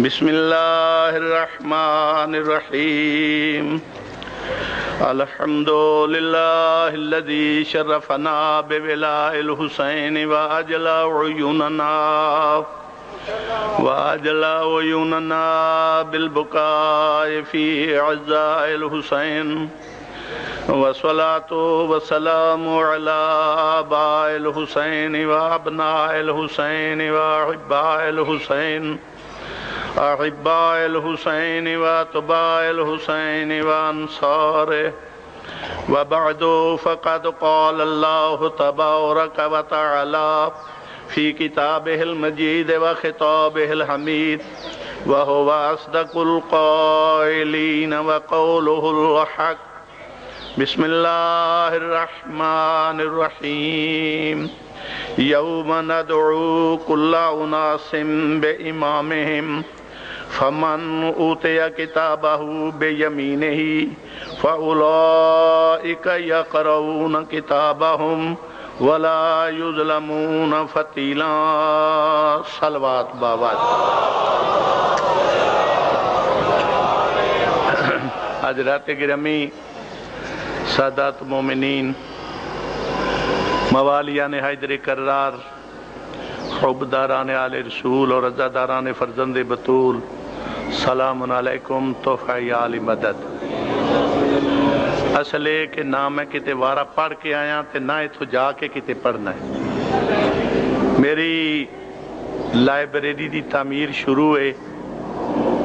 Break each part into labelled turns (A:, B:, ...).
A: بسم اللہ الرحمن الرحیم الحمد للہ الذی شرفنا بولاء الحسین واجلا عیوننا بالبکاء فی عزاء الحسین والصلاة والسلام علی آباء الحسین وابناء الحسین واحباء الحسین احباء الحسین واتباع الحسین وانصارہ وبعد فقد قال اللہ تبارک وتعالی فی کتابہ المجید وخطابہ الحمید وہو اصدق القائلین وقولہ الحق بسم اللہ الرحمن الرحیم یوم ندعو کل اناس بامامہم فمن اوتی کتابہ بیمینہ فاولئک یقرؤون کتابہم ولا یظلمون فتیلا صلوات باوات۔ حضرات گرامی، سادات مومنین، موالیان حیدر کرار، حبداران آل رسول اور عزاداران فرزند بطول، سلام علیکم تحفہ آل مدد۔ اصل ہے کہ نہ میں کتے وارہ پڑھ کے آیا تے نہ اتھو جا کے کتے پڑھنا ہے۔ میری لائبریری دی تعمیر شروع ہے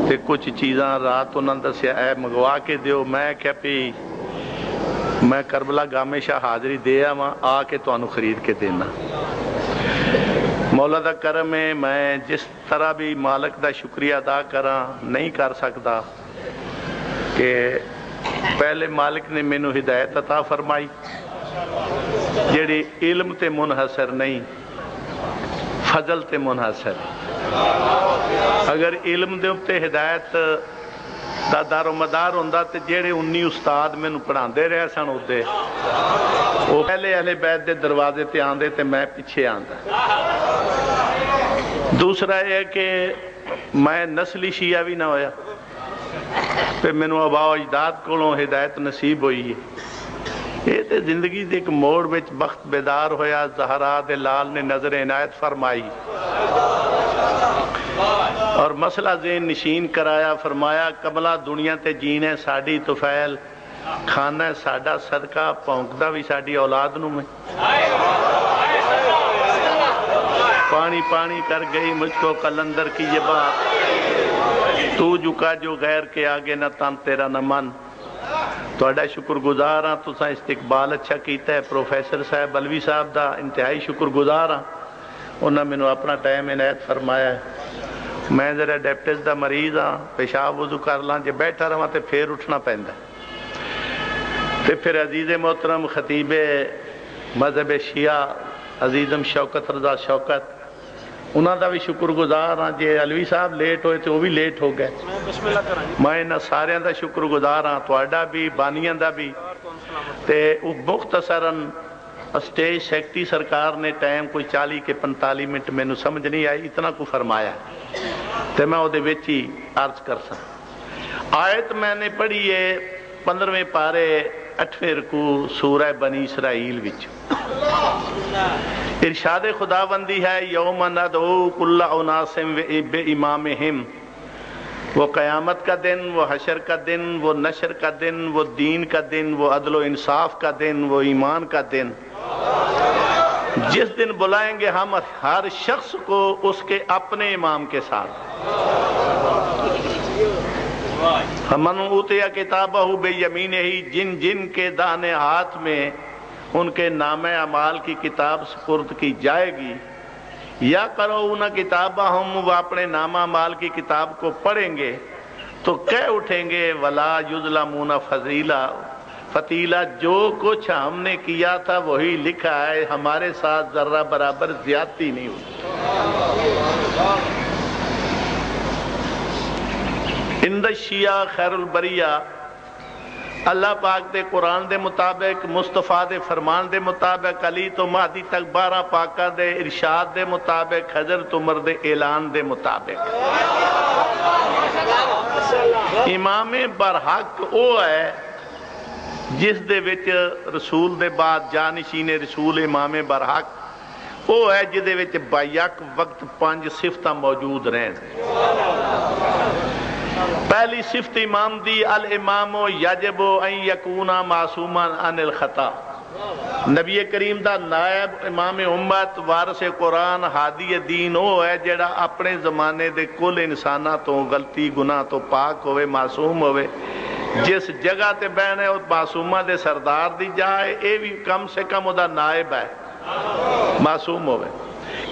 A: تے کچھ چیزاں رات انہوں نے دسیا اے مگوا کے دیو، میں کیا پی میں کربلا گامے شاہ حاضری دیا ماں آ کے تو انہوں خرید کے دینا۔ مولا دا کرم ہے، میں جس طرح بھی مالک دا شکریہ ادا کرا نہیں کر سکتا کہ پہلے مالک نے مینوں ہدایت عطا فرمائی جیڑی علم تے منحصر نہیں، فضل تے منحصر۔ اگر علم دے اپتے ہدایت دا دار و مدار ہوندہ تے جیڑے 19 استاد میں نو پڑھان دے رہے سن ہوتے وہ پہلے اہل بیت دے دروازے تے آن دے تے میں پیچھے آن دا۔ دوسرا یہ کہ میں نسلی شیعہ بھی نہ ہویا، پھر میں نو آباء و اجداد کولوں ہدایت نصیب ہوئی ہے۔ یہ تے زندگی دے ایک موڑ وچ بخت بیدار ہویا، زہرا دے لال نے نظر عنایت فرمائی اور مسئلہ ذہن نشین کرایا، فرمایا کملا دنیا تے جینے ساڑی طفیل، کھانا ہے ساڑا صدقہ، پونکدہ بھی ساڑی اولاد نو میں۔ پانی پانی کر گئی مجھ کو قلندر کی یہ بات، تو جھکا جو غیر کے آگے نہ تن تیرا نہ من۔ تو اڈا شکر گزار ہاں، تو سا استقبال اچھا کیتا ہے۔ پروفیسر صاحب بلوی صاحب دا انتہائی شکر گزار ہاں، انہوں نے منو اپنا ٹائم عنایت فرمایا ہے۔ میں ذرا ڈیپٹس دا مریض ہاں، پیشاب وضو کر لان جے بیٹھا رہا تے پھر اٹھنا پہندا ہے۔ تے پھر عزیز محترم خطیب مذہب شیعہ عزیزم شوکت رضا شوکت، انہاں دا بھی شکر گزار ہاں۔ جے علوی صاحب لیٹ ہوئے تو وہ بھی لیٹ ہو گئے، میں انہاں سارے دا شکر گزار ہاں، تواڈا بھی بانیاں دا بھی۔ تے مختصراً اسٹیج سیکٹری سرکار نے ٹائم کوئی 40 کے 45 منٹ میں نو سمجھ نہیں آئی، اتنا کو فرمایا تے میں وہ دے ویچی عرض کر سا۔ آیت میں نے پڑھی ہے 15ویں پارے 8ویں رکوع سورہ بنی اسرائیل وچ۔ ارشاد خداوندی ہے یوم ندعو کل اناس بامامہم، وہ قیامت کا دن، وہ حشر کا دن، وہ نشر کا دن، وہ دین کا دن، وہ عدل و انصاف کا دن، وہ ایمان کا دن، جس دن بلائیں گے ہم ہر شخص کو اس کے اپنے امام کے ساتھ۔ ہمن اوتیا کتابہ بیمینہ، جن جن کے دانے ہاتھ میں ان کے نام اعمال کی کتاب سپرد کی جائے گی، یا قرؤون کتابہم، وہ اپنے نام اعمال کی کتاب کو پڑھیں گے تو کہہ اٹھیں گے ولا یظلمون فتیلا، جو کچھ ہم نے کیا تھا وہی لکھا ہے، ہمارے ساتھ ذرہ برابر زیادتی نہیں ہوئی۔ عند الشیعہ خیر البریہ اللہ پاک دے قرآن دے مطابق، مصطفیٰ دے فرمان دے مطابق، علی تو مہدی تک 12 پاکاں دے ارشاد دے مطابق، حضرت عمر دے اعلان دے مطابق۔ امام برحق او ہے جس دے وچ رسول دے بعد جانشین رسول امام برحق او ہے جدے وچ بیک وقت 5 صفتاں موجود رہن۔ پہلی صفت امام دی الامام یجب ان یکون معصوما عن الخطا۔ نبی کریم دا نائب امام امت وارث قرآن ہادی دین وہ ہے جڑا اپنے زمانے دے کل انساناں تو غلطی گناہ تو پاک ہوئے، معصوم ہوئے۔ جس جگہ تے بہنے وہ معصومہ دے سردار دی جائے، اے بھی کم سے کم وہ دا نائب ہے، معصوم ہوئے۔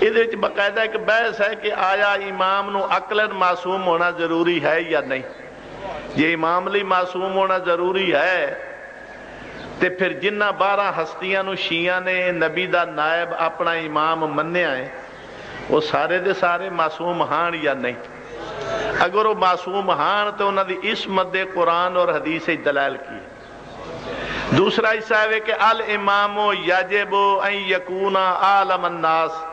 A: ادھر باقاعدہ ایک بحث ہے کہ آیا امام نو عقلاً معصوم ہونا ضروری ہے یا نہیں۔ یہ امام لی معصوم ہونا ضروری ہے تے پھر جنہ 12 ہستیاں نو شیعہ نے نبی دا نائب اپنا امام منیا ہے، وہ سارے دے سارے معصوم ہان یا نہیں؟ اگر وہ معصوم ہان تو انہاں دی عصمت دے قرآن اور حدیث دلائل کی۔ دوسرا حصہ ہے کہ الامام یجب ان یکون عالم الناس۔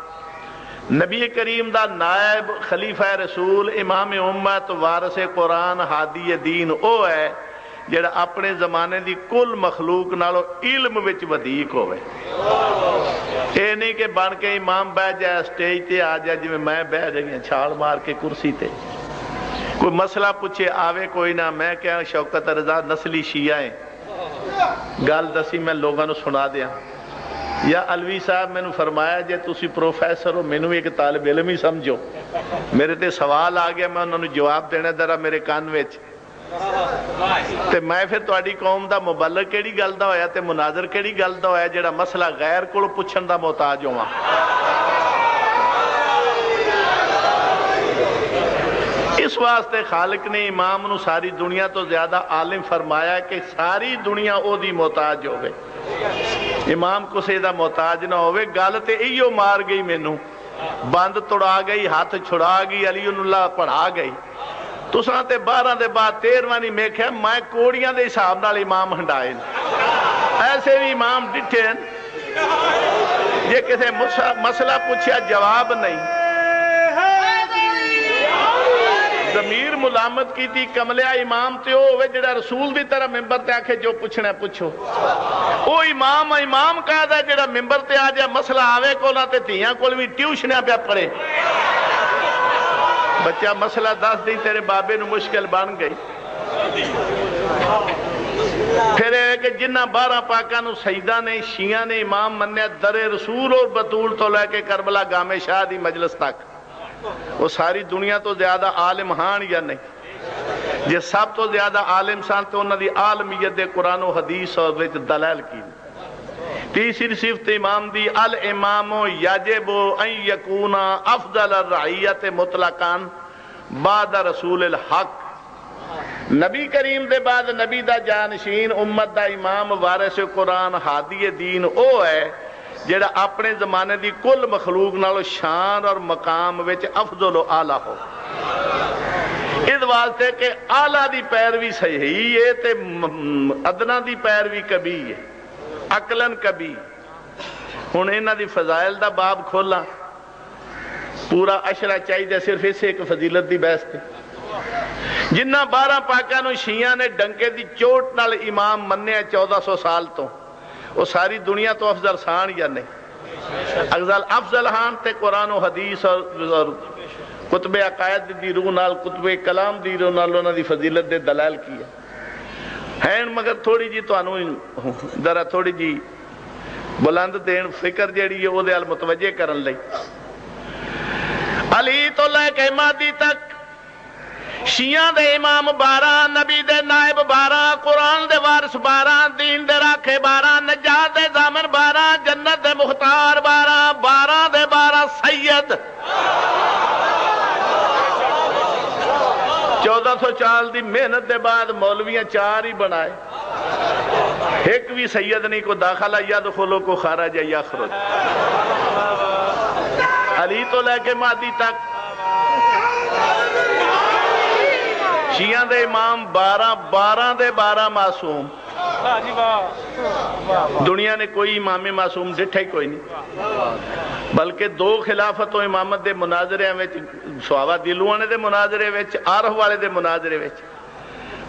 A: نبی کریم دا نائب خلیفہ رسول امام امت وارث قرآن ہادی دین او ہے جڑا اپنے زمانے دی کل مخلوق نالو علم وچ ودیک ہوئے۔ اے نہیں کہ بن کے امام بہ جائے سٹیج تے آ جائے جی میں بہ جائیں چھال مار کے کرسی تے، کوئی مسئلہ پوچھے آوے کوئی نہ، میں کیا شوکت رضا نسلی شیعہ ہیں، گل دسی میں لوگاں نو سنا دیا۔ یا علوی صاحب میں نے فرمایا جے تسی پروفیسر ہو مینوں ایک طالب علم ہی سمجھو، میرے تے سوال آ گیا میں انہوں نے جواب دینا ذرا میرے کان وچ، تے میں پھر تہاڈی قوم دا مبلغ کیڑی گل دا ہویا تے مناظر کیڑی گل دا ہویا جڑا مسئلہ غیر کول پوچھن دا محتاج ہواں۔ اس واسطے خالق نے امام نو ساری دنیا تو زیادہ عالم فرمایا کہ ساری دنیا او دی محتاج ہوئے، امام کسے دا محتاج نہ ہوئے۔ گل تے ایو مار گئی مینوں، بند توڑا گئی، ہاتھ چھڑا گئی، علی اللہ پڑھا گئی۔ تساں تے 12 دے بعد 13واں نہیں میکھیا، میں کوڑیاں دے حساب نال امام ہنڈائے، ایسے بھی امام ڈٹھے جے کسے مسئلہ پوچھیا جواب نہیں، ضمیر ملامت کی تھی کملیا امام تے ہوئے جڑا رسول دی طرح ممبر تے آکھے جو پوچھنا ہے پوچھو۔ او امام کہا دا جڑا ممبر تے آ جائے مسئلہ آوے کو نہ تے تھیاں کول بھی ٹیوشنیاں پہ پڑھے، بچہ مسئلہ 10 دن تیرے بابے نو مشکل بن گئی۔ پھر ہے کہ جنہ 12 پاکاں نو سیدہ نے شیعہ نے امام منیا در رسول اور بطول تو لے کے کربلا گامے شاہ دی مجلس تک، وہ ساری دنیا تو زیادہ عالم ہان یا نہیں؟ جے سب تو زیادہ عالم سان تو انہاں دی عالمیت دے قرآن و حدیث اور وچ دلائل کی۔ تیسری صفت امام دی الامام یجب ان یکون افضل الرعیت مطلقاً بعد رسول الحق۔ نبی کریم دے بعد نبی دا جانشین امت دا امام وارث قرآن ہادی دین او ہے جڑا اپنے زمانے دی کل مخلوق نالو شان اور مقام وچ افضل و اعلیٰ ہو۔ اس واسطے کہ اعلیٰ دی پیروی صحیح ہے تے ادنا دی پیروی کبھی ہے، عقلاً کبھی۔ ہن انہاں دی فضائل دا باب کھولا، پورا اشرا چاہیے صرف اسے ایک فضیلت دی بحث تے۔ جنہ 12 پاکاں نو شیعہ نے ڈنکے دی چوٹ نال امام منیا 1400 سال تو، وہ ساری دنیا تو افضل سان یا نہیں؟ افضل ہان تے قرآن و حدیث اور کتب عقائد دی روح نال، کتب کلام دی روح نال انہاں دی فضیلت دے دلائل کی ہے، مگر تھوڑی جی تو ذرا تھوڑی جی بلند دین فکر جیڑی ہے وہ دے ال متوجہ کرن لئی۔ علی تو لے کے مہدی تک شیعہ دے امام 12، نبی دے نائب 12، قرآن دے وارث 12، دین دے راکھے 12، نجات دے ضامن 12، جنت دے مختار 12، 12 دے 12 سید۔ 1400 سال دی محنت دے بعد مولویاں 4 ہی بنائے، ایک بھی سید نہیں، کو داخلہ یدخلو کو خارج یخرج۔ علی تو لے کے مہدی تک شیعہ دے امام 12 دے 12 معصوم، دنیا نے کوئی امام معصوم ڈٹھا ہی کوئی نہیں، بلکہ دو خلافت و امامت دے مناظرے وچ سواوا دلوانے دے مناظرے وچ آرہ والے دے مناظرے وچ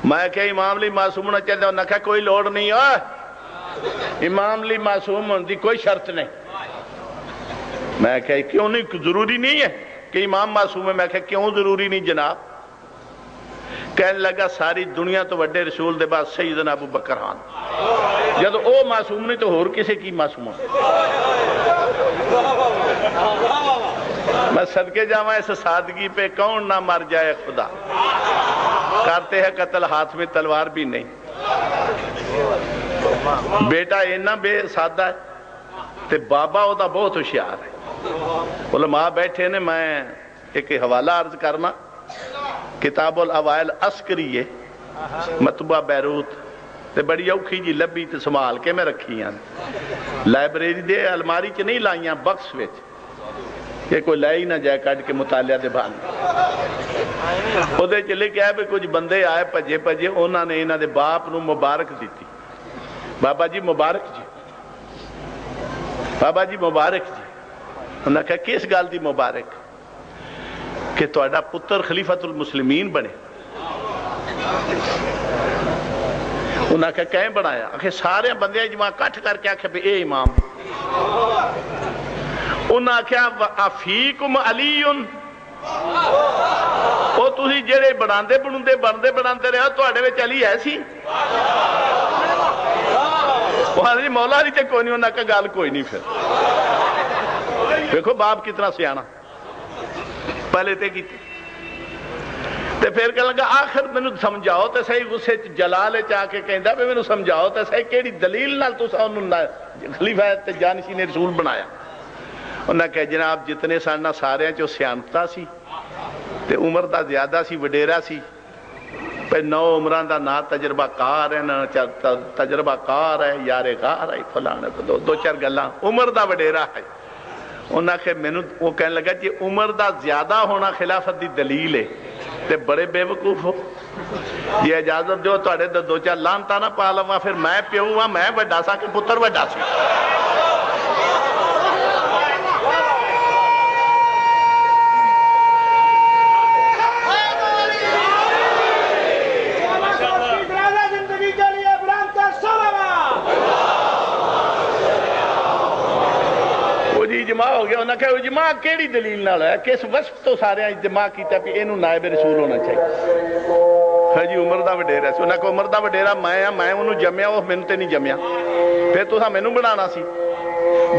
A: میں کہ امام علی معصوم ہونا چاہتا ہوں، نہ کہ کوئی لوڑ نہیں ہے، امام علی معصوم ہونے دی کوئی شرط نہیں۔ میں کہ کیوں نہیں، ضروری نہیں ہے کہ امام معصوم ہے؟ میں کہ کیوں ضروری نہیں جناب؟ کہنے لگا ساری دنیا تو وڈے رسول دے بعد سیدنا ابو بکر ہان، جب او معصوم نہیں تو اور کسی کی معصوم ہو؟ میں صدقے جاواں اس سادگی پہ کون نہ مر جائے خدا، کرتے ہیں قتل ہاتھ میں تلوار بھی نہیں۔ بیٹا اینا بے سادہ ہے تے بابا او دا بہت ہوشیار ہے۔ علماء بیٹھے نے، میں ایک حوالہ عرض کرنا، کتاب الاوائل عسکری ہے، مطبوعہ بیروت، تے بڑی اوکھی جی لبی تے سنبھال کے میں رکھی ہیں، لائبریری دے الماری چ نہیں لائیاں، بکس وچ، کہ کوئی لائی نہ جائے کٹ کے مطالعہ دے بہانے۔ او دے چلے کیا ہے بھی کچھ بندے آئے پجے پجے، انہوں نے انہوں دے باپ نو مبارک دیتی، بابا جی مبارک جی، بابا جی مبارک جی۔ انہوں نے کہا کس گل دی مبارک؟ کہ تہاڈا پتر خلیفۃ المسلمین بنے۔ انہوں نے کہا کہیں بنایا؟ آخر سارے بندے اجماع کٹھ کر کے آخر اے امام۔ انہوں نے کہا افیکم علی، وہ تسی جڑے بناندے بناندے رہے تواڈے وچ علی ہے سی؟ وہاں جی مولا علی تے کوئی نہیں۔ انہوں نے کہا گل کوئی نہیں۔ پھر دیکھو باپ کتنا سیانا، پہلے تے کی تے پھر کہنے لگا آخر مینوں سمجھاؤ تے صحیح، غصے جلال چاہ کے کہندا بھی مینوں سمجھاؤ تے صحیح کیڑی دلیل نال تساں اونوں خلیفہ تے جانشین رسول بنایا؟ انہاں کہا جناب جتنے سانا سارے چو سیانتا سی تے عمر دا زیادہ سی، وڈیرا سی، پہ نو عمران دا نا تجربہ کار ہے، نا تجربہ کار ہے، یار غار ہے، فلانے دو چار گلاں، عمر دا وڈیرا ہے۔ انہاں کہ مینوں وہ کہنے لگا جی عمر دا زیادہ ہونا خلافت دی دلیل ہے تے بڑے بے وقوف ہو، یہ اجازت دیو تواڈے دو چار لانتا نہ پا لواں، پھر میں پیو ہاں، میں وڈا سا کہ پتر وڈا سی؟ اجماع ہو گیا۔ انہوں نے کہا اجماع کیڑی دلیل نال ہے؟ کس وصف تو سارے اجماع کیتا کہ اینوں نائب رسول ہونا چاہیے؟ ہاں جی عمر دا وڈیرا سی۔ انہوں نے کہا عمر دا وڈیرا میں انہوں جمیا، وہ مینوں تے نہیں جمیا، پھر تساں مینوں بنانا سی۔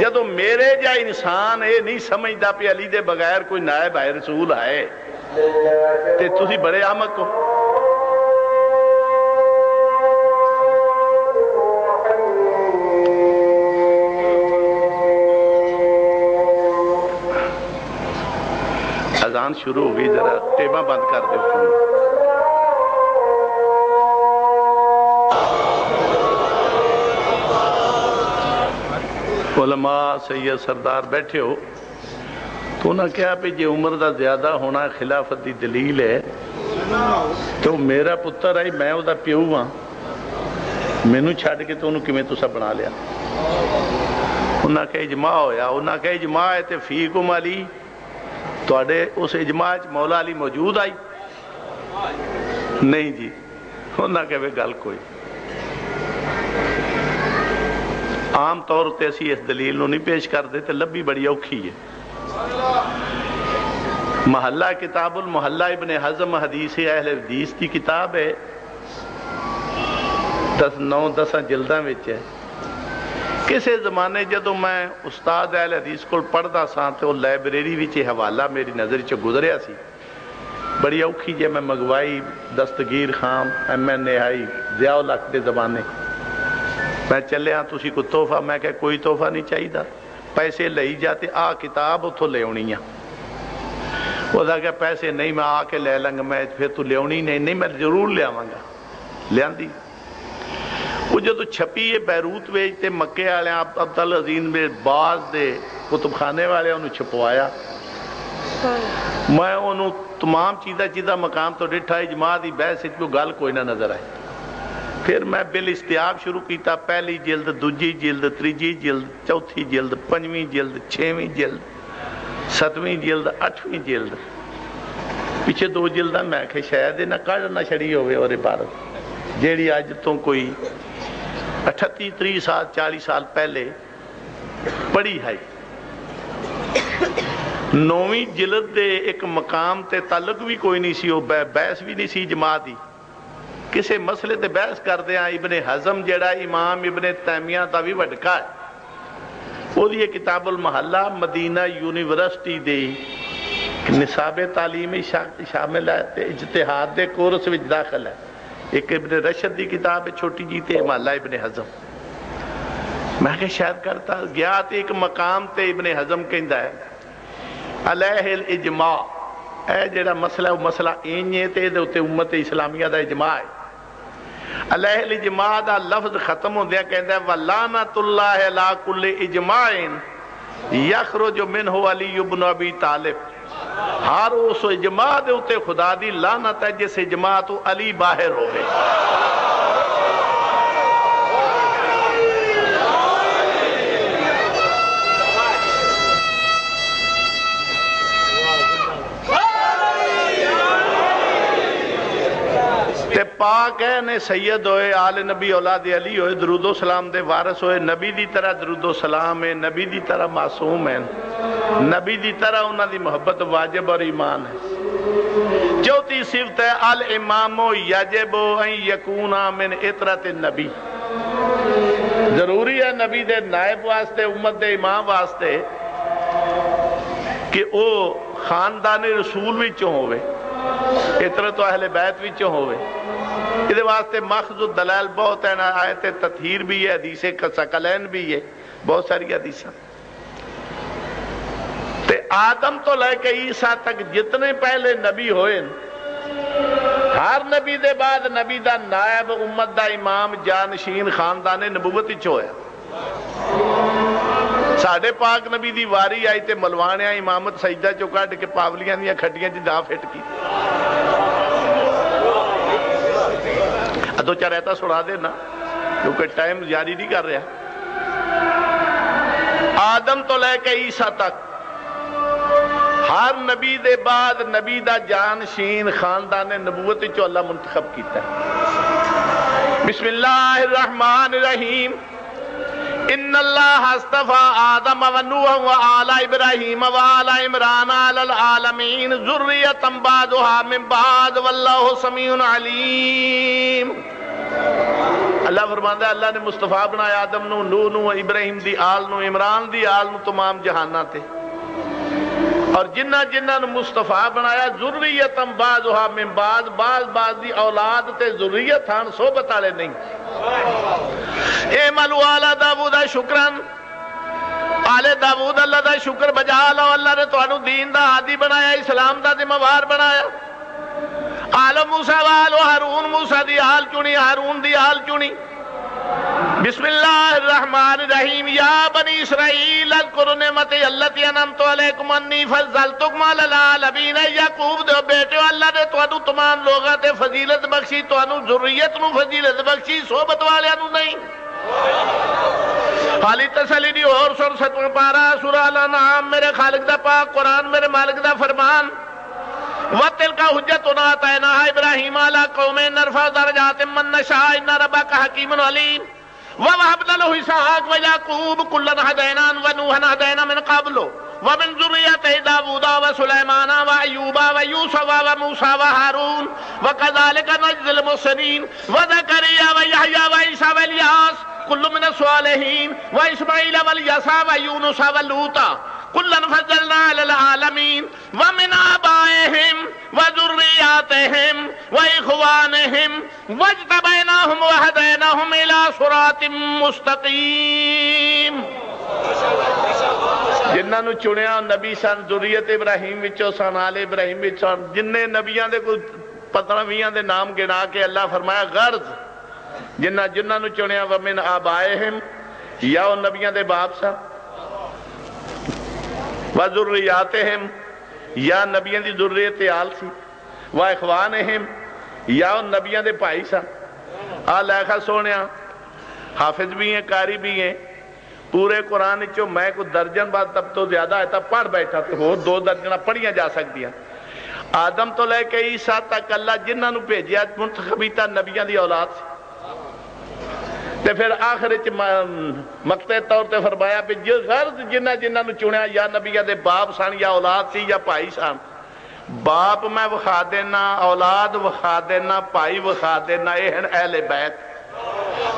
A: جدو میرے جا انسان اے نہیں سمجھدا پہ علی دے بغیر کوئی نائب ہے رسول ہے تے تسی بڑے احمق ہو۔ اذان شروع ہو گئی، ذرا ٹیباں بند کر دو۔ علماء سید سردار بیٹھے ہو تو انہوں نے کہا پہ جی عمر دا زیادہ ہونا خلافت دی دلیل ہے تو میرا پتر آئی، میں دا پیو ہاں، مینوں چھڈ کے تو انہوں کیویں تساں بنا لیا؟ انہوں نے کہا اجماع ہویا۔ انہوں نے کہا اجماع ہے تے فیکم علی، تواڈے اس اجماع مولا علی موجود آئی؟ نہیں جی۔ انہوں نے کہا گل کوئی، عام طور تے اسی اس دلیل نو نہیں پیش کر دے تے لبی بڑی اوکھی ہے۔ محلہ کتاب المحلہ ابن حزم حدیث اہل حدیث کی کتاب ہے، 9-10 جلداں وچ ہے۔ کسے زمانے جدو میں استاد اہل حدیث کو پڑھدا سا تے وہ لائبریری وچ حوالہ میری نظر چ گزریا سی، بڑی اوکھی جے میں مگوائی، دستگیر خام MN آئی ضیاء الحق دے زمانے، میں چلے ہاں تسی کو تحفہ، میں کہ کوئی تحفہ نہیں چاہیے دا، پیسے لئی جاتے آ کتاب اتھو لے ہونی ہے۔ وہ دا کہ پیسے نہیں میں آ کے لے لنگا، میں پھر تو لے ہونی نہیں میں ضرور لے آواں گا، لے آندی۔ وہ جدو چھپی ہے بیروت ویجتے مکے والے عبدالعزین میں باز دے کتب خانے والے انہوں چھپوایا، میں انہوں تمام چیزہ مقام تو ڈٹھا، اجماع دی بحث کو گل کوئی نہ نظر آئے، پھر میں بالاستیاب شروع کیتا، پہلی جلد، دوجی جلد، تیجی جلد، چوتھی جلد، پنجویں جلد، چھویں جلد، ستویں جلد، اٹھویں جلد، پیچھے 2 جلداں میں کہ شاید نہ کڑ نہ چھڑی ہوئے اور عبارت جیڑی اج تو کوئی 38 سال 40 سال پہلے پڑھی ہے۔ 9ویں جلد دے ایک مقام تے تعلق بھی کوئی نہیں سی، وہ بحث بھی نہیں سی جماعت دی، کسے مسئلے تے بحث کر دیا۔ ابن حزم جڑا امام ابن تیمیہ دا بھی وڈکا ہے، وہ دی کتاب المحلہ مدینہ یونیورسٹی دے نصاب تعلیمی شامل ہے، اجتہاد دے کورس وچ داخل ہے۔ ایک ابن رشد دی کتاب ہے چھوٹی جی تے محلہ ابن حزم۔ میں کہ شاید کرتا گیا تے ایک مقام تے ابن حزم کہندا ہے علیہ الاجماع، اے جڑا مسئلہ وہ مسئلہ اینجے تے دے اتے امت اسلامیہ دا اجماع ہے۔ علیہ الاجماع دا لفظ ختم ہوندیا کہندا ہے وَلَانَةُ اللَّهِ عَلَىٰ كُلِّ اجماع یخرج منہ علی بن ابی طالب، ہر اس اجماع دے اتے خدا دی لعنت ہے جس اجماع تو علی باہر ہوئے۔ تے پاک ہے نے سید ہوئے، آل نبی اولاد علی ہوئے، درود و سلام دے وارث ہوئے، نبی دی طرح درود و سلام ہے، نبی دی طرح معصوم ہے، نبی دی طرح انہاں دی محبت واجب اور ایمان ہے۔ چوتھی صفت ہے الامام یجب ان یکون من اطرت النبی، ضروری ہے نبی دے نائب واسطے، امت دے امام واسطے کہ او خاندان رسول وچوں ہوئے، اطرت و اہل بیت وچوں ہوئے۔ اس واسطے ماخذ الدلائل بہت ہے، آیت تطہیر بھی ہے، حدیث ثقلین بھی ہے، بہت ساری حدیثاں۔ تے آدم تو لے کے عیسیٰ تک جتنے پہلے نبی ہوئے، ہر نبی دے بعد نبی دا نائب، امت دا امام، جانشین، خاندان نبوت وچ ہویا۔ ساڑھے پاک نبی دی واری آئی تے ملوانیاں امامت سجدہ چو کٹ کے پاولیاں دیا کھٹیاں جی دا فٹ کی، ادو چاہ رہتا سڑا دینا کیونکہ ٹائم جاری نہیں کر رہا۔ آدم تو لے کے عیسیٰ تک ہر نبی دے بعد نبی دا جانشین خاندان نبوت چو اللہ منتخب کیتا ہے۔ بسم اللہ الرحمن الرحیم، ان اللہ اصطفى آدم و نوح و آل ابراہیم و آل عمران علی العالمین ذریۃ بعضها من بعض واللہ سمیع علیم۔ اللہ فرماندا ہے اللہ نے مصطفیٰ بنایا آدم نو، نوح نو، ابراہیم دی آل نو، عمران دی آل نو، تمام جہاناں تے، اور جنہ جنہ نو مصطفیٰ بنایا ذریۃ بعضها من بعض، بعض دی اولاد تے ذریت ہن صحبت والے نہیں۔ اعملوا آل داؤد شکرن، آل داؤد اللہ دا شکر بجا لو، اللہ نے تانوں دین دا ہادی بنایا، اسلام دا ذمہ وار بنایا۔ آل موسیٰ و آل ہارون، موسیٰ دی آل چنی، ہارون دی آل چنی۔ بسم اللہ الرحمن الرحیم، یا بنی اسرائیل اذکروا نعمتی التی انعمت علیکم انی فضلتکم علی العالمین۔ یعقوب دے بیٹے اللہ نے تانوں تمام لوگاں تے فضیلت بخشی، تانوں ذریت نو فضیلت بخشی، صحبت والیاں نو نہیں۔ خالی تسلی دی اور سر 7واں پارہ سورہ الانعام، میرے خالق دا پاک قرآن، میرے مالک دا فرمان۔ وَتِلْكَ حُجَّتُنَا آتَيْنَاهَا إِبْرَاهِيمَ عَلَىٰ قَوْمٍ نَرْفَعُ دَرَجَاتٍ مَّن نَّشَاءُ إِنَّ رَبَّكَ حَكِيمٌ عَلِيمٌ۔ وَوَهَبْنَا لَهُ إِسْحَاقَ وَيَعْقُوبَ كُلًّا هَدَيْنَا وَنُوحًا هَدَيْنَا مِن قَبْلُ وَمِن ذُرِّيَّتِهِ دَاوُودَ وَسُلَيْمَانَ وَأَيُّوبَ وَيُوسُفَ وَمُوسَىٰ وَهَارُونَ وَكَذَٰلِكَ نَجْزِي الْمُحْسِنِينَ وَزَكَرِيَّا وَيَحْيَىٰ وَعِيسَىٰ وَإِلْيَاسَ كُلٌّ مِّنَ الصَّالِحِينَ وَإِسْمَاعِيلَ وَالْيَسَعَ وَيُونُسَ وَلُوطًا كُلًّا فَضَّلْنَا عَلَى الْعَالَمِينَ وَمِنْ آبَائِهِمْ وَذُرِّيَّاتِهِمْ وَإِخْوَانِهِمْ وَاجْتَبَيْنَاهُمْ وَهَدَيْنَاهُمْ إِلَىٰ صِرَاطٍ مُّسْتَقِيمٍ۔ جنہاں نو چنیا نبی سن، ذریت ابراہیم وچوں سن، آل ابراہیم وچوں سن، جننے نبیاں دے کوئی 15-20 دے نام گنا کے اللہ فرمایا غرض جنہاں نو چنیا وَمِنْ آبَائِهِمْ، یا وہ نبیاں دے باپ سن، وَذُرِّيَّاتِهِمْ، یا نبیاں دی ذریت آل سی، وَإِخْوَانِهِمْ، یا وہ نبیاں دے بھائی سن، لیکھا سونے حافظ بھی ہیں قاری بھی ہیں پورے قرآن چو میں کو درجن بعد تب تو زیادہ آتا پڑھ بیٹھا تو ہو 2 درجنہ پڑھیاں جا سکتی ہیں آدم تو لے کے عیسیٰ تک اللہ جنہاں نو بھیجیا منتخبیتا نبیاں دی اولاد سے تے پھر آخر مقطع طور تے فرمایا پہ غرض جنہاں نو چنیا یا نبیاں دے باپ سان یا اولاد سی یا بھائی سان باپ میں وخا دینا اولاد وخا دینا بھائی وخا دینا اے ہیں اہل بیت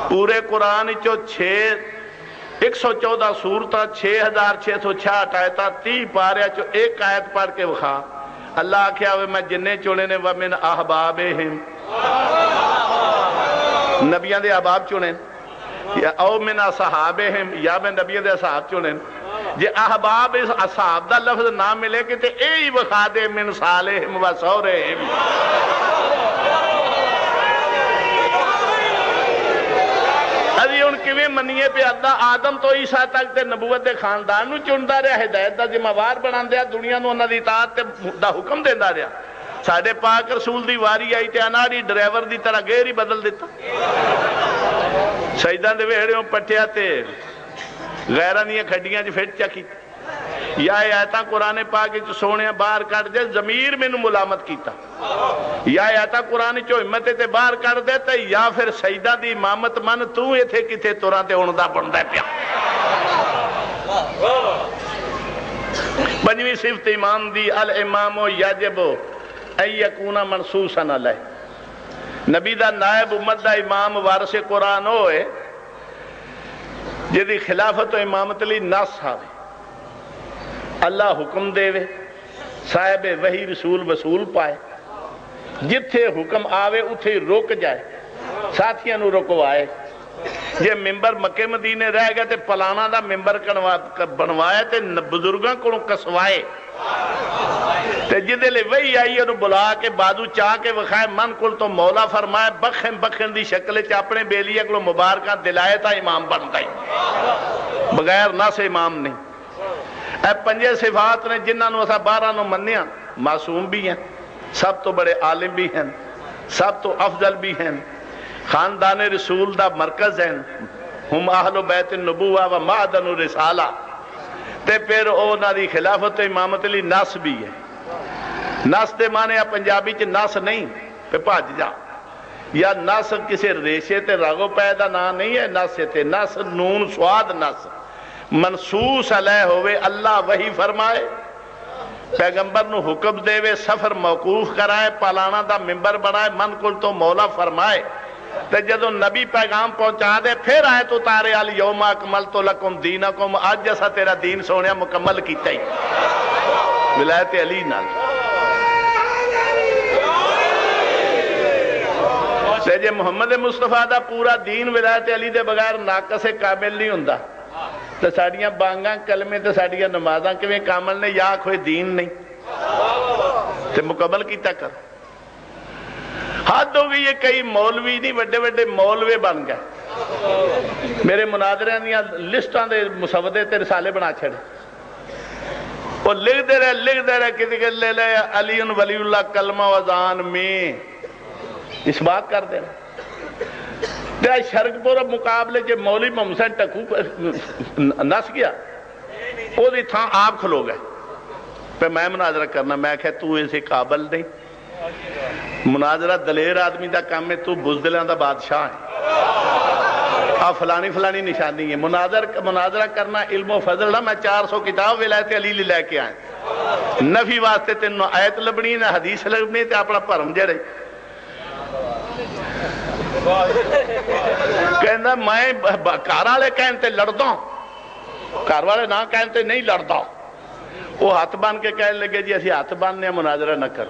A: پورے قرآن چو 114 سورتاں 6666 آیتاں 30 پارے چو ایک آیت پڑھ کے وخا اللہ آکھیا ہوئے میں جننے چونے نے وَمِنْ أَحْبَابِهِمْ نبیان دے احباب چونے او من اصحابہم یا میں نبیان دے اصحاب چونے جے احباب اس اصحاب دا لفظ نہ ملے کہ تے اے وخا دے من صالحہم و سورہم ابھی ان کیویں منیے پہ اللہ آدم تو عیسیٰ تک تے نبوت دے خاندان نو چندا رہا ہدایت دا ذمہ وار بنا دیا دنیا نو انہاں دی اطاعت تے دا حکم دیندا رہا ساڈے پاک رسول دی واری آئی تے اناڑی ڈرائیور دی طرح گیر ہی بدل دیتا سجدہ دے ویڑیوں پٹھیا تے غیرہ دیاں کھڈیاں جی پھٹ چکی یا آیتاں قرآن پاک چ سونے باہر کر دے ضمیر میں ملامت کیتا یا آیتاں قرآن چو ہمت تے باہر کر دے تے یا پھر سجدہ دی امامت من تو ایتھے کتے توران تے ہوندا بندا پیا پنجویں صفت امام دی الامام یجب ان یکون منصوصا علیہ نبی دا نائب امت دا امام وارث قرآن ہوئے جدی خلافت و امامت لی نص آوے اللہ حکم دے وے صاحب وحی رسول وصول پائے جتھے حکم آوے اتھے روک جائے ساتھیاں نو رکوائے یہ ممبر مکہ مدینے رہ گئے تے پلانا دا ممبر بنوائے تے بزرگاں کو کسوائے تے جدے لے وہی آئی انہوں بلا کے بادو چاہ کے وخائے من کل تو مولا فرمائے بخن دی شکل چا اپنے بیلیے کو مبارکہ دلائے تا امام بن گئی بغیر نہ سے امام نہیں اے 5 صفات نے جنہاں نو اسا 12 نو منیا معصوم بھی ہیں سب تو بڑے عالم بھی ہیں سب تو افضل بھی ہیں خاندان رسول دا مرکز ہیں ہم اہل بیت النبوہ و معدن الرسالہ تے پھر اونا دی خلافت امامت لی ناس بھی ہے ناس دے مانے یا پنجابی چ ناس نہیں پہ پاج جا یا ناس کسی ریشے تے راگو پیدا نہ نہیں ہے ناس تے ناس نون سواد ناس منصوص علیہ ہوئے اللہ وہی فرمائے پیغمبر نو حکم دے وے سفر موقوف کرائے پالانا دا ممبر بنائے من کل تو مولا فرمائے تے جدو نبی پیغام پہنچا دے پھر آئے تو تارے الیوم اکملت لکم دینکم آج جیسا تیرا دین سونیا مکمل کیتا ہی ولایت علی نال تے جے محمد مصطفیٰ دا پورا دین ولایت علی دے بغیر ناقص کامل نہیں ہوندا تو ساڑیاں بانگاں کلمے تو ساڑیاں نمازاں کیویں کامل نے یا کوئی دین نہیں تے مکمل کیتا کر حد ہو گئی یہ کئی مولوی نہیں وڈے وڈے مولوے بن گئے میرے مناظرے دیاں لسٹاں دے مسودے تے رسالے بنا چھڑے وہ لکھ دے رہے کسی کے لے لے علی ولی اللہ کلمہ وزان میں اس بات کر دے رہے شرک پورا مقابلے جے مولی محمد حسین ٹکو نس گیا وہ دی تھا آپ کھلو گئے پہ میں مناظرہ کرنا میں کہا تو اسے قابل نہیں مناظرہ دلیر آدمی دا کام میں تو بزدلان دا بادشاہ ہے آپ فلانی نشانی ہے مناظرہ کرنا علم و فضل نہ میں 400 کتاب ولایت علی لے کے آئیں نفی واسطے تینوں آیت لبنی نہ حدیث لبنی تے اپنا پرم جڑے کہنا میں کارالے کہنتے لڑتا ہوں کاروالے نہ کہنتے نہیں لڑتا ہوں وہ ہاتھ بان کے کہنے لگے جی اسی ہاتھ باننے مناظرہ نہ کر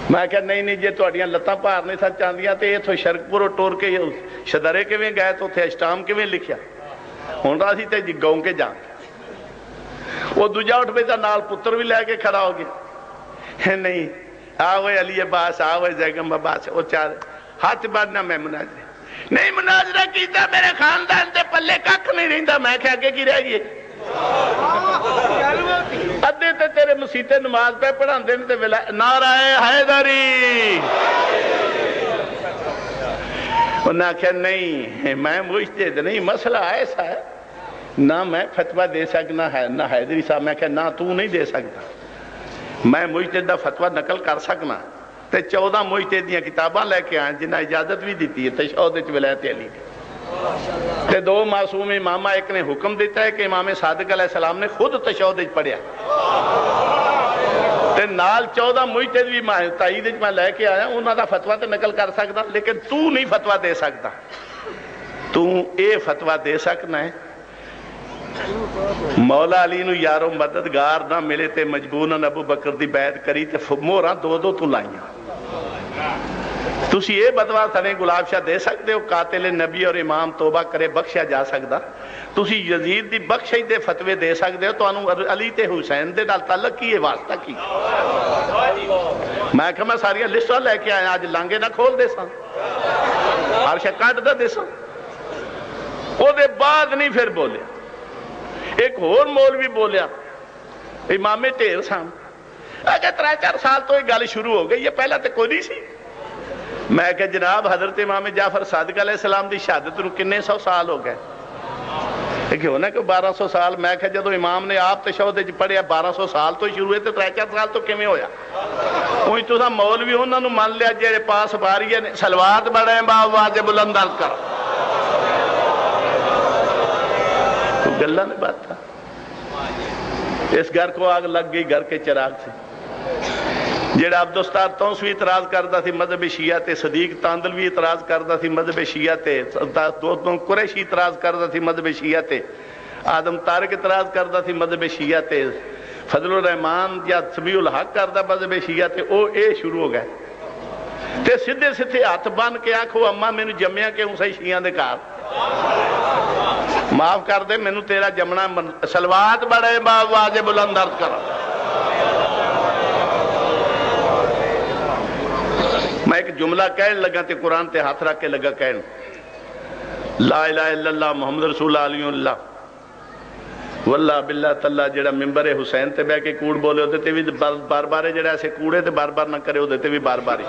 A: میں کہا نہیں جی توڑیاں لتاں پار نہیں ساتھ چاندیاں تے یہ تو شرک پورو ٹور کے شدرے کے میں گئے تو تھے اشتام کے میں لکھیا ہون رہا سی تے جی گاؤں کے جان وہ دوجہ اٹھ بیتا نال پتر بھی لے کے کھڑا ہو گیا نہیں آوے علی عباس آوے زیگم عباس وہ چار ہاتھ باننا میں مناظرہ نہیں مناظرہ کیتا میرے خاندان تے پلے کک نہیں رہندا میں کہ آگے کی رہ گئی ادھے تے تیرے مسیطے نماز پہ پڑھان دین تے نعرہ حیدری انہوں نے کہا نہیں میں مجتہد نہیں، مسئلہ ایسا ہے نہ میں فتویٰ دے سکنا ہے نہ حیدری صاحب، میں کہا نہ تو نہیں دے سکتا، میں مجتہد دا فتویٰ نقل کر سکنا، تے 14 مجتہد دیاں کتاباں لے کے آئیں جنہیں اجازت بھی دیتی ہے تشہد وچ ولایت علی دی، تے 2 معصوم امامہ، ایک نے حکم دیتا ہے کہ امام صادق علیہ السلام نے خود تشہد وچ پڑھیا، تے نال 14 مجتہد بھی تائید وچ میں لے کے آیا، انہاں دا فتویٰ تے نقل کر سکتا، لیکن تو نہیں فتویٰ دے سکتا، تو اے فتویٰ دے سکنا ہے مولا علی نو یارو مددگار نہ ملے تے مجبورن ابو بکر دی بیعت کری تے مہراں 2 تو لائیاں، تسی یہ بدوا تھنے گلاب شاہ دے سکتے ہو قاتل نبی اور امام توبہ کرے بخشیا جا سکتا، تسی یزید دی بخشی دے فتوے دے سکتے ہو، تو انہوں علی تے حسین دے نال تعلق کی یہ واسطہ کی؟ میں کہا میں ساریاں لسٹاں لے کے آیا، آج لانگے نہ کھول دے ساں، ہر شکاٹ دا دے ساں، او دے بعد نہیں پھر بولے، ایک اور مولوی بولیا امام ٹھیر سام، اگر 3-4 سال تو یہ گل شروع ہو گئی، یہ پہلا تے کوئی نہیں سی، میں کہ جناب حضرت امام جعفر صادق علیہ السلام دی شہادت نو کنے 100 سال ہو گئے، کہ ہونا کہ 1200 سال، میں کہ جدو امام نے آپ تشہد وچ پڑھیا 1200 سال تو شروع ہوئے تے 3-4 سال تو کیویں ہویا؟ اوہی تو سا مولوی انہاں نو مان لیا جڑے پاس باریے نے صلوات بڑھیں با آواز بلند عرض کر، تو گلہ نے بات تھا، اس گھر کو آگ لگ گئی گھر کے چراغ سے، جیڑا عبدالستار تونسوی اعتراض کرتا تھی مذہب شیعہ تے، صدیق تاندلوی اعتراض کرتا تھی مذہب شیعہ تے، قریشی اعتراض کرتا تھی مذہب شیعہ تے، آدم طارق اعتراض کرتا تھی مذہب شیعہ تے، فضل الرحمان یا سمیع الحق کرتا مذہب شیعہ تے، او اے شروع ہو گئے تے سدھے سدھے ہاتھ بن کے آکھو اماں میں نے جمعیاں کہ ہوں صحیح شیعہ دے کار معاف کر دے میں نے تیرا جمنا صلوات بڑھے با آواز بلند عرض کر، میں ایک جملہ کہنے لگا تے قرآن تے ہاتھ رکھ کے لگا کہنے، لا الہ الا اللہ محمد رسول علیہ اللہ واللہ باللہ تاللہ، جڑا ممبر حسین تے بے کے کوڑ بولے ہوتے تے بھی بار بارے، جڑا ایسے کوڑے تے بار بار نہ کرے ہوتے تے بھی بار باری،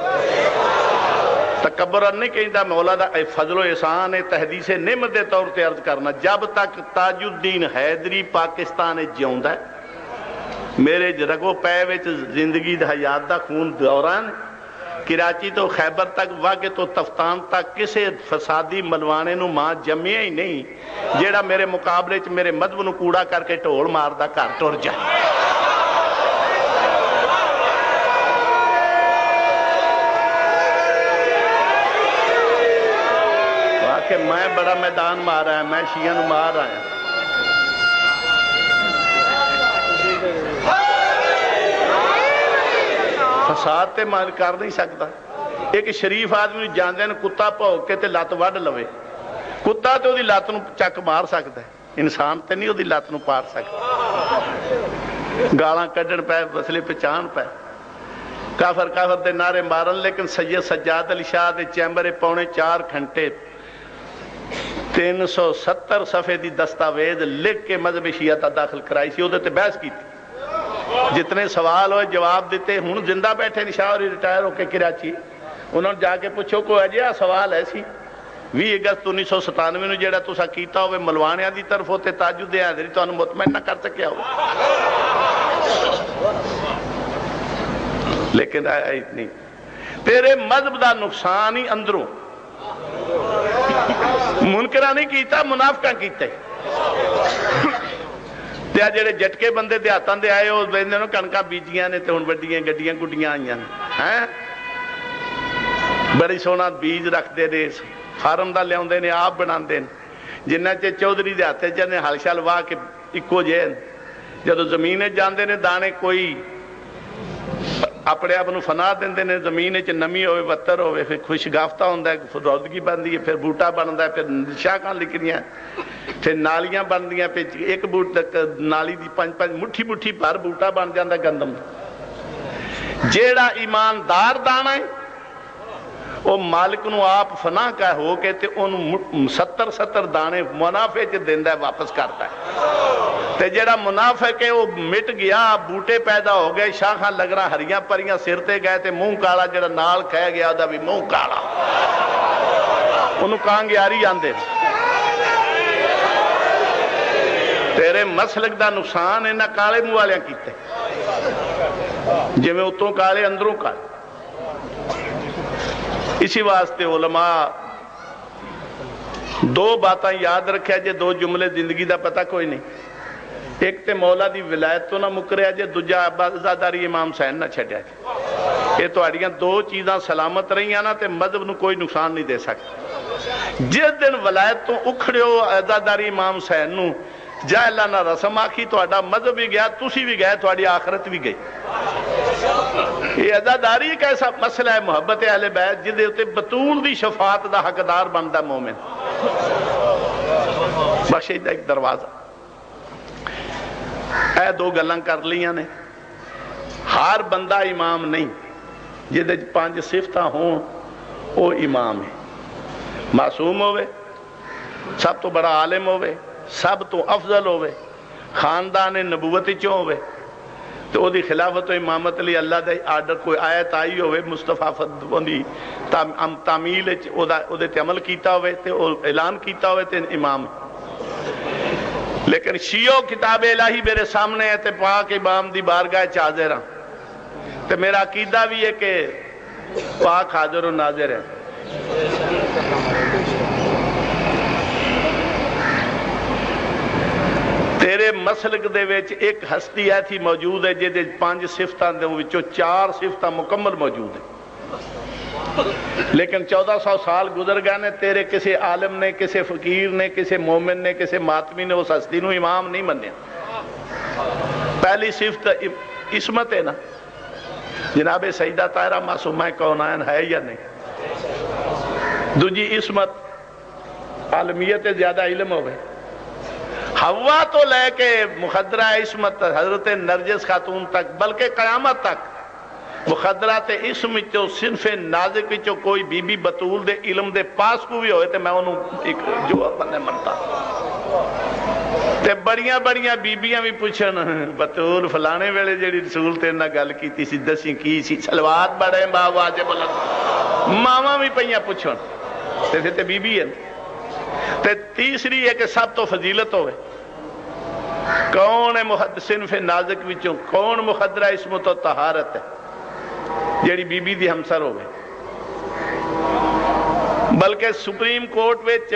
A: تکبر نہیں کہیں دا مولا دا فضل و احسان تحدیث نعمت دے طور تے عرض کرنا، جب تک تاج الدین حیدری پاکستان جیوندا ہے، میرے رگو پے وچ زندگی دا حیات دا خون دوران، کراچی تو خیبر تک واقع تو تفتان تک کسے فسادی ملوانے نو ماں جمعیاں ہی نہیں جیڑا میرے مقابلے چ میرے مذہب نو کوڑا کر کے ٹھوڑ مار دا گھر ٹر جائے، کہ میں بڑا میدان مار رہا ہے، میں شیعہ نو مار رہا ہے، فساد تے مان کر نہیں سکتا، ایک شریف آدمی جاندے نے کتا پھوک کے تے لات وڈ لوے، کتا تے دی لات نو چک مار سکتا ہے، انسان تے نہیں دی لات نو پار سکتا، گالاں کڈن پہ وسلے پہچان پہ، کافر دے نعرے مارن، لیکن سید سجاد علی شاہ دے چیمبرے 4.25 گھنٹے 370 صفحے دی دستاویز لکھ کے مذہب شیعہ تا داخل کرائی سی، وہ تے بحث کی تھی، جتنے سوال ہوئے جواب دیتے، ہوں زندہ بیٹھے نشاہ اور ریٹائر ہو کے کراچی، انہوں نے جا کے پوچھو کو اجیا سوال ایسی 20 اگست 1997 نو جیڑا تسا کیتا ہوئے ملوانیاں دی طرف ہوتے تاجد حیدری تو انہوں مطمئن نہ کر سکیا ہو، لیکن نہیں تیرے مذہب دا نقصان ہی اندروں، منکرہ نہیں کیتا منافقہ کیتا ہے، تے جڑے جٹکے بندے دیہاتاں دے آئے ہو بیندے نو کنکا بیجیاں نے تے ہن وڈیاں گڈیاں گڈیاں آئیاں ہیں، بڑی سونا بیج رکھ دے دے فارم دا لے ہوندے نے آپ بناندے نے، جنہ چے چودھری دے ہاتھے چ نے ہل شل واہ کے اکو جے جدو زمین جاندے نے دانے کوئی اپنے آپ نو فنا دیندے نے، زمین چ نمی ہوئے وتر ہوئے پھر خوش گافتہ ہوندہ ہے، رودگی بندی ہے، پھر بوٹا بندہ ہے، پھر شاکاں لکھنیاں، پھر نالیاں بندیاں، پھر ایک بوٹ نالی دی 5 مٹھی مٹھی بھر بوٹا بن جاندہ گندم، جیڑا ایماندار دانا ہے وہ مالک نو آپ فنا کا ہو کے تے ان 70 دانے منافع چ دیندہ ہے واپس کرتا ہے، تے جیڑا منافق ہے وہ مٹ گیا، بوٹے پیدا ہو گئے، شاخاں لگ رہا ہریاں پریاں سرتے گئے تے منہ کالا، جیڑا نال کہہ گیا دا بھی منہ کالا، انہوں کانگیاری آندے تیرے مسلک دا نقصان انہاں کالے منہ والیاں کیتے جی میں اتوں کالے اندروں کالے اسی واسطے علماء دو باتاں یاد رکھے جے دو جملے زندگی دا پتہ کوئی نہیں ایک تے مولا دی ولایت تو نہ مکریا جے دوجا عزاداری امام حسین نہ چھڈیا جے یہ تہاڈیاں دو چیزاں سلامت رہیاں نا تے مذہب نو کوئی نقصان نہیں دے سکتا جس دن ولایت تو اکھڑیو عزاداری امام حسین نو جا اللہ نہ رسم آکھی تہاڈا مذہب بھی گیا تسی بھی گئے تہاڈی آخرت بھی گئی یہ عزاداری ایک ایسا مسئلہ ہے محبت اہل بیت جدے ہوتے بطول دی شفاعت دا حقدار بندا مومن بخشش دا ایک دروازہ اے دو گلاں کر لیاں نے ہر بندہ امام نہیں جدے 5 صفتاں ہوں وہ امام ہے معصوم ہوئے سب تو بڑا عالم ہوئے سب تو افضل ہوئے خاندان نبوت چوں ہوئے تو دی خلافت و امامت لی اللہ دے آرڈر کوئی آیت آئی ہوئے مصطفیٰ فدی تعمیل دے تے عمل کیتا ہوئے تے اعلان کیتا ہوئے تے امام لیکن شیعو کتاب الہی میرے سامنے ہے تے پاک امام دی بارگاہ حاضر ہاں تے میرا عقیدہ بھی ہے کہ پاک حاضر و ناظر ہے تیرے مسلک دے وچ ایک ہستی ایسی موجود ہے جے 5 صفتاں دے وچوں 4 صفتاں مکمل موجود ہیں لیکن 1400 سال گزر گئے نے تیرے کسی عالم نے کسی فقیر نے کسی مومن نے کسی ماتمی نے اس ہستی نو امام نہیں منیا پہلی صفت عصمت ہے نا جناب سیدہ طاہرہ معصومہ کونین ہے یا نہیں دوجی عصمت عالمیت زیادہ علم ہوئے حوا تو لے کے مخدرہ عصمت حضرت نرجس خاتون تک بلکہ قیامت تک مخدرات اسم چو صنف نازک چو کوئی بی بی بطول دے علم دے پاس کو بھی ہوئے تھے میں انہوں ایک جو بندے منتا تے بڑیاں بیبیاں بھی پوچھن بطول فلانے ویلے جیڑی رسول تے نہ گل کی سی دسی کی سی سلوات بڑے با واجب اللہ ماما بھی پہیاں پوچھن تے بیبی ہے تے تیسری ہے کہ سب تو فضیلت ہوئے کون ہے صنف نازک وچوں کون مخدرہ عصمت و طہارت ہے جیڑی بی بی دی ہمسر ہوئے بلکہ سپریم کورٹ وچ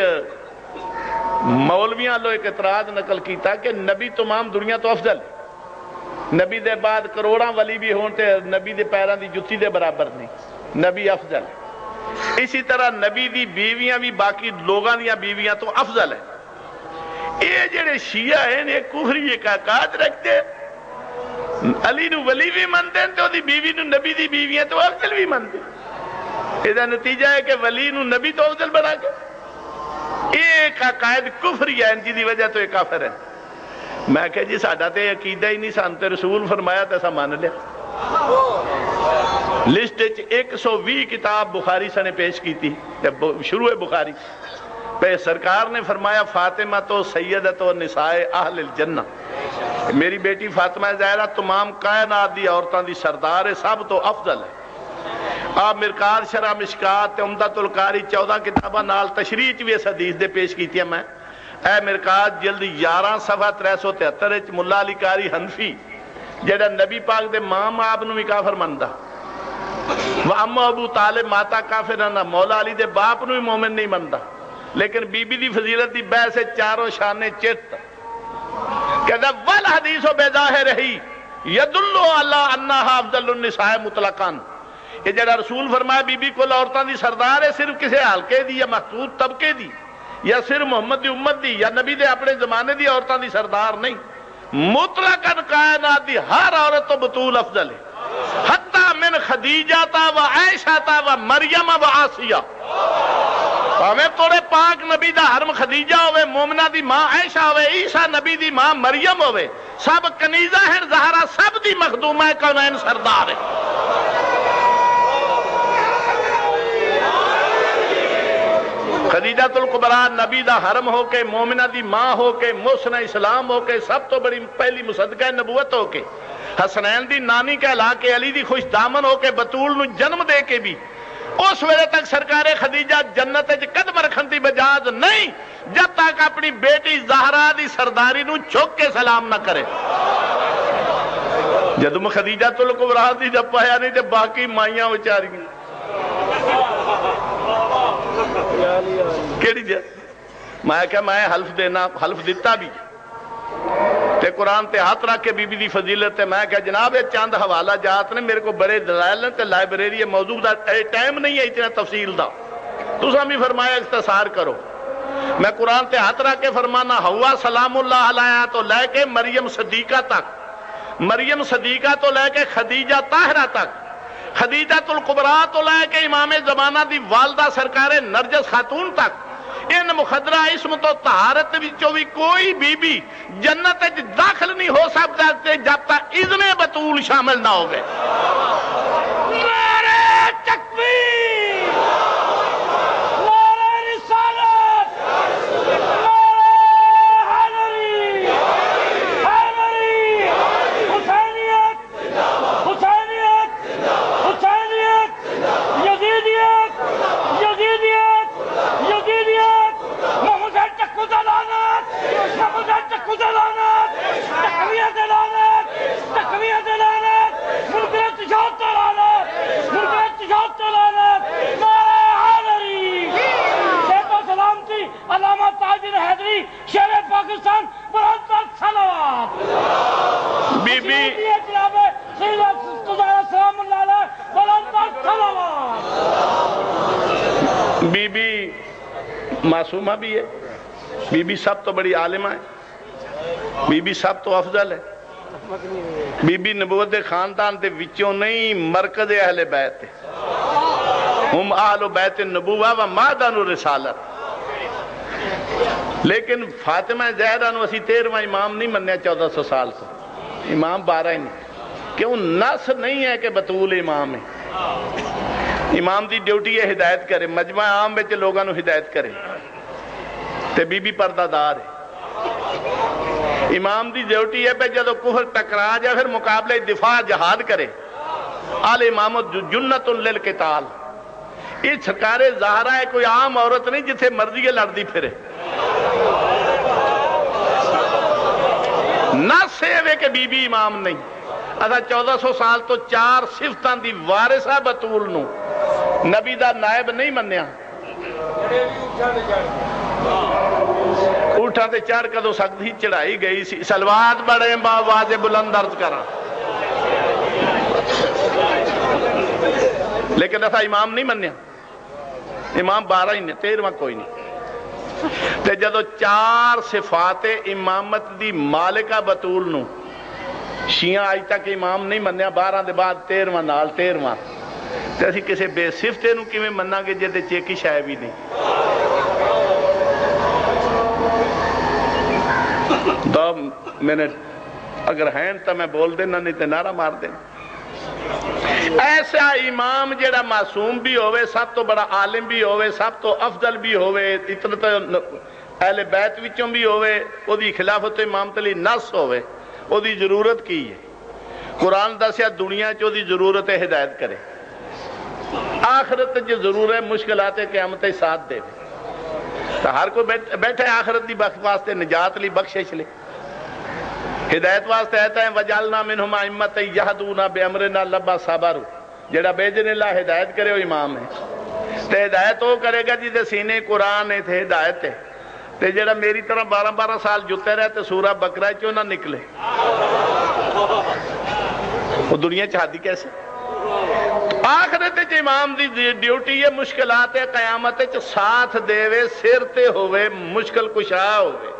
A: مولویاں لو ایک اعتراض نقل کیتا کہ نبی تمام دنیا تو افضل ہے نبی دے بعد کروڑاں ولی بھی ہون تے نبی دے پیران دی جتی دے برابر نہیں نبی افضل ہے اسی طرح نبی دی بیویاں بھی باقی لوگاں دیاں بیویاں تو افضل ہے یہ جڑے شیعہ ہیں یہ کفری ایک عقائد رکھتے علی نو ولی بھی مانتے ہیں تو دی بیوی نو نبی دی بیویاں تو افضل بھی مانتے ہیں یہ نتیجہ ہے کہ ولی نو نبی تو افضل بنا کے ایک عقائد کفری ہے جی دی وجہ تو ایک کافر ہے میں کہ جی ساڈا تے عقیدہ ہی نہیں سانتے رسول فرمایا تے ایسا مان لیا لسٹ 120 کتاب بخاری سے نے پیش کی تھی شروع بخاری پہ سرکار نے فرمایا فاطمہ تو سیدت و نساء اہل الجنہ میری بیٹی فاطمہ زہرا تمام کائنات دی عورتاں دی سردار ہے سب تو افضل ہے آپ مرکات شرح مشکات عمدۃ القاری 14 کتاباں نال تشریح بھی اس حدیث دے پیش کی تھی میں اے مرکات جلد 11 صفحہ 373 ملا علی قاری حنفی جڑا نبی پاک دے مام آپ نو بھی کافر مندا وَأَمَّا ابو طالب ماتا کافرانہ مولا علی دے باپ نو بھی مومن نہیں مندا لیکن بی بی دی فضیلت دی بے سے چاروں شانے چت کہتا والحدیث بے ظاہر رہی یدلو علی انہا افضل النساء مطلقاً یہ جڑا رسول فرمایا بی بی کو عورتاں دی سردار ہے صرف کسی حلقے دی یا محدود طبقے دی یا صرف محمد دی امت دی یا نبی دے اپنے زمانے دی عورتاں دی سردار نہیں مطلقاً کائنات دی ہر عورت تو بطول افضل ہے حتیٰ من خدیجہ تا و عائشہ تا و مریم و آسیہ ہمیں توڑے پاک نبی دا حرم خدیجہ ہوئے مومنہ دی ماں عائشہ ہوئے عیسیٰ نبی دی ماں مریم ہوئے سب کنیزہ ہیں زہرہ سب دی مخدومہ کونین سردار ہے خدیجہ الکبریٰ نبی دا حرم ہو کے مومنہ دی ماں ہو کے محسن اسلام ہو کے سب تو بڑی پہلی مصدقہ نبوت ہو کے حسنین دی نانی کہلا کے علی دی خوش دامن ہو کے بطول نو جنم دے کے بھی اس ویلے تک سرکار خدیجہ جنت قدم رکھن دی بجاز نہیں جب تک اپنی بیٹی زہرا دی سرداری نو چک کے سلام نہ کرے. جدو خدیجہ تو الکبریٰ دی جب پایا نہیں تے باقی مائیاں بیچاریاں کیڑی جا میں کہا میں حلف دینا حلف دیتا بھی تے قرآن تے ہاتھ رکھ کے بی بی دی فضیلت ہے. میں کہا جناب یہ چند حوالہ جات نے میرے کو بڑے دلائل ہیں تے لائبریری موضوع دا ٹائم نہیں ہے اتنا تفصیل دا تساں بھی فرمایا اختصار کرو. میں قرآن تے ہاتھ رکھ کے فرمانا ہوا سلام اللہ علیہ تو لے کے مریم صدیقہ تک, مریم صدیقہ تو لے کے خدیجہ طاہرہ تک, خدیجہ الکبریٰ تو لے کے امام زمانہ دی والدہ سرکار نرجس خاتون تک, ان مخدرہ اسم تو طہارت وچوں بھی کوئی بی بی جنت داخل نہیں ہو سکتا جب تک اذن بطول شامل نہ ہو گئے. نعرہ تکبیر, نعرہ رسالت, نعرہ حیدری, حیدری, حسینیت, حسینیت, حسینیت, یزیدیت, یزیدیت, یزیدیت, محمد چکو دلانت, محمد چکو دلانت, تقویت دلانت, تقویت دلانت, مرگرت شاہد دلانت, مرگرت شاہد دلانت, نعرہ حیدری, شیخ و سلامتی علامہ تاجر حیدری شیر پاکستان برانتر صلوات. بی بی جناب سیدہ سلام اللہ علیہ برانتر صلوات. بی بی معصومہ بھی ہے, بی بی سب تو بڑی عالمہ ہے, بی بی سب تو افضل ہے, بی بی نبوت دے خاندان دے وچوں نہیں مرکز اہل بیت ہے, ہم اہل بیت النبوہ و معدن الرسالت. لیکن فاطمہ زہرا نو اسی 13واں امام نہیں منیا 1400 سال سے, امام 12 ہی نہیں. کیوں نص نہیں ہے کہ بطول امام ہے. امام دی ڈیوٹی ہے ہدایت کرے, مجمع عام بچے لوگاں نو ہدایت کرے, تے بی بی پردہ دار ہے. امام دی ڈیوٹی ہے پہ جدو کفر ٹکرا جائے پھر مقابلے دفاع جہاد کرے. آل امام جنت للقتال. یہ سرکار زہرا ہے, کوئی عام عورت نہیں جتھے مرضی لڑدی پھرے. نہ سیوے کہ بی بی امام نہیں. اصا 1400 سال تو 4 صفتاں دی وارثہ بطول نو نبی دا نائب نہیں منیا. اٹھا تے چڑھ کدو سکتی چڑھائی گئی سی, سلوات بڑے با واضح بلند عرض کرا, لیکن ایسا امام نہیں منیا. امام 12 ہی نے, 13واں کوئی نہیں. تے جدو 4 صفات امامت دی مالکہ بطول نو شیعہ آج تک امام نہیں منیا, 12 دے بعد 13واں نال 13واں, تے اسی کسے بے صفتے نو کی میں مننا گے جے دے چیکی شاہ بھی نہیں. 2 منٹ اگر ہیں تو میں بول دینا, نہیں تے نعرہ مار دینا. ایسا امام جڑا معصوم بھی ہوئے, سب تو بڑا عالم بھی ہوئے, سب تو افضل بھی ہوئے, اتنا تو اہل بیت وچوں بھی ہوئے, وہ دی خلافت امامت علی نص ہوئے, وہ دی ضرورت کی ہے. قرآن دسیا دنیا چو دی ضرورت ہدایت کرے, آخرت جو ضرور ہے مشکلات قیامت ساتھ دے. تو ہر کوئی بیٹھے آخرت دی واسطے نجات لی بخشش لے, ہدایت واسطے آتا ہے وَجَعَلْنَا مِنْهُمْ أَئِمَّةً يَهْدُونَ بِأَمْرِنَا لَمَّا صَبَرُوا. جڑا بیجن اللہ ہدایت کرے وہ امام ہے. تے ہدایت وہ کرے گا جی دے سینے قرآن ہے تے ہدایت ہے. تے جڑا میری طرح 12 سال جتے رہے تے سورہ بقرہ چوں نہ نکلے, وہ دنیا چاہتی کیسے. آخرت چ امام دی ڈیوٹی ہے مشکلات قیامت چ ساتھ دے, سر تے ہوئے, مشکل کشا ہوئے.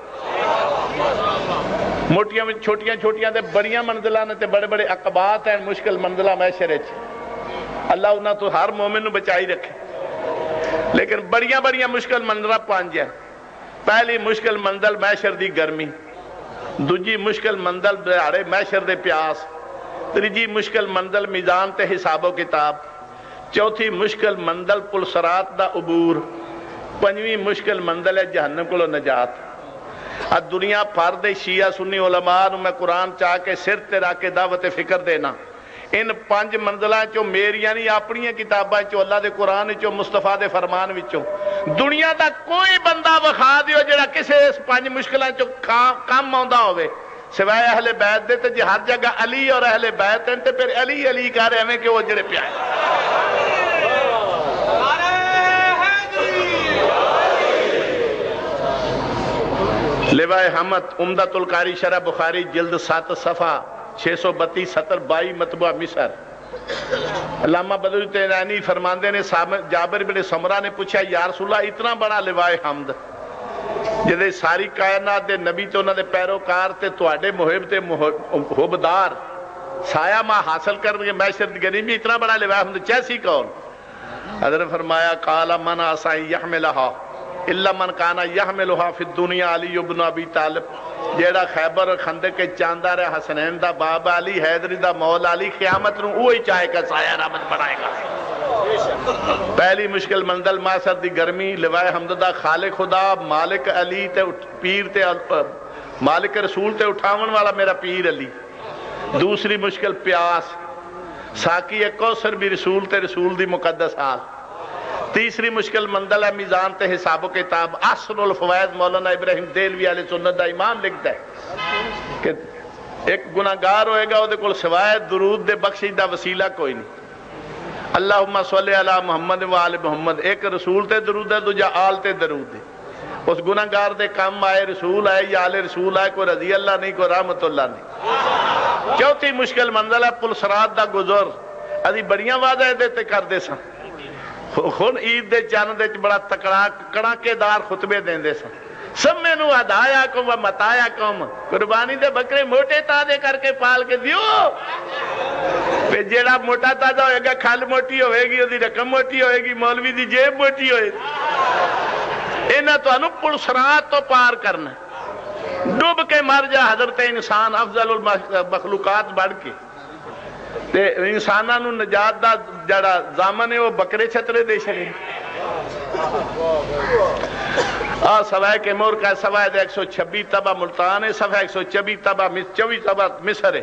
A: موٹیاں چھوٹیاں چھوٹیاں تے بڑیاں منزلہ نے تے بڑے بڑے عقبات ہیں مشکل منزلہ محشر چ. اللہ انہاں تو ہر مومن نو بچائی رکھے. لیکن بڑیاں مشکل منزلہ 5 ہیں. پہلی مشکل منزل محشر دی گرمی, دوجی مشکل منزل دہاڑے محشر دے پیاس, تیجی مشکل منزل میزان تے حساب و کتاب, چوتھی مشکل منزل پل صراط دا عبور, 5ویں مشکل منزل ہے جہنم کو نجات. اب دنیا پھر دے شیعہ سنی علماء نو میں قرآن چاہ کے سر تے رکھ کے دعوت فکر دینا, ان 5 منزلوں چو میریاں نہیں اپنی کتاباں چو اللہ دے قرآن چو مصطفیٰ دے فرمان وچوں دنیا دا کوئی بندہ وکھا دیو جڑا کسے اس 5 مشکلاں چو کم آندا ہوئے سوائے اہل بیت دے تے جی ہر جگہ علی اور اہل بیت ہیں تے پھر علی علی کر رہے ہمیں کہ وہ جڑے پہ آئے لوائے حمد عمدۃ القاری شرح بخاری جلد 7 صفحہ 632 سطر 22 مطبوعہ مصر علامہ بدر تیرانی فرماندے نے جابر بن سمرہ نے پوچھا یا رسول اللہ اتنا بڑا لوائے حمد جدے ساری کائنات دے نبی تے انہاں دے پیروکار تے تواڈے محب تے محبدار سایہ ماں حاصل کرنے معاشر دی غنیمت اتنا بڑا لوائے حمد چیسی کون حضرت فرمایا قال من اسائی یحملھا الا من کانا یحملھا فی الدنیا علی ابن ابی طالب جیڑا خیبر اور خندق کے چاندار حسنین دا باب علی حیدری دا مولا علی قیامت نو وہی چاہے گا سایہ رحمت بنائے گا پہلی مشکل منزل معاصر دی گرمی لوائے حمد دا خالق خدا مالک علی تے پیر تے مالک رسول تے اٹھاون والا میرا پیر علی دوسری مشکل پیاس ساکی کوثر بھی رسول تے رسول دی مقدس حال تیسری مشکل منزل ہے میزان تے حساب و کتاب احسن الفوائد مولانا ابراہیم دہلوی علیہ سنت دا امام لکھتا ہے کہ ایک گناہگار ہوئے گا وہ دے کل سوائے درود دے بخشی دا وسیلہ کوئی نہیں اللہم صلی علی محمد و آل محمد ایک رسول تے درود ہے دوجہ آل تے درود ہے اس گناہگار دے کم آئے رسول آئے یا آل رسول آئے کوئی رضی اللہ نہیں کوئی رحمت اللہ نہیں چوتھی مشکل منزل ہے پلسرات دا گزر ادھی بڑیاں وعدہ دیتے کر دے سن خون عید دے چاند دے بڑا تکڑا کڑاکے دار خطبے دیں دے سن سب میں نو ادایا کم و متایا کم قربانی دے بکرے موٹے تازے کر کے پال کے دیو پہ جیڑا موٹا تازہ ہوئے گا کھال موٹی ہوئے گی ادھی رقم موٹی ہوئے گی مولوی دی جیب موٹی ہوئے گی انہاں تو انہوں پلسرات تو پار کرنا ڈوب کے مر جا حضرت انسان افضل المخلوقات بڑھ کے انسانہ نو نجات دا جڑا زامن ہے وہ بکرے چھترے دے شرے سوائے کے مور کا سوائے دے 126 طبع ملتان ہے صفحہ 124 طبع 24 طبع مصر ہے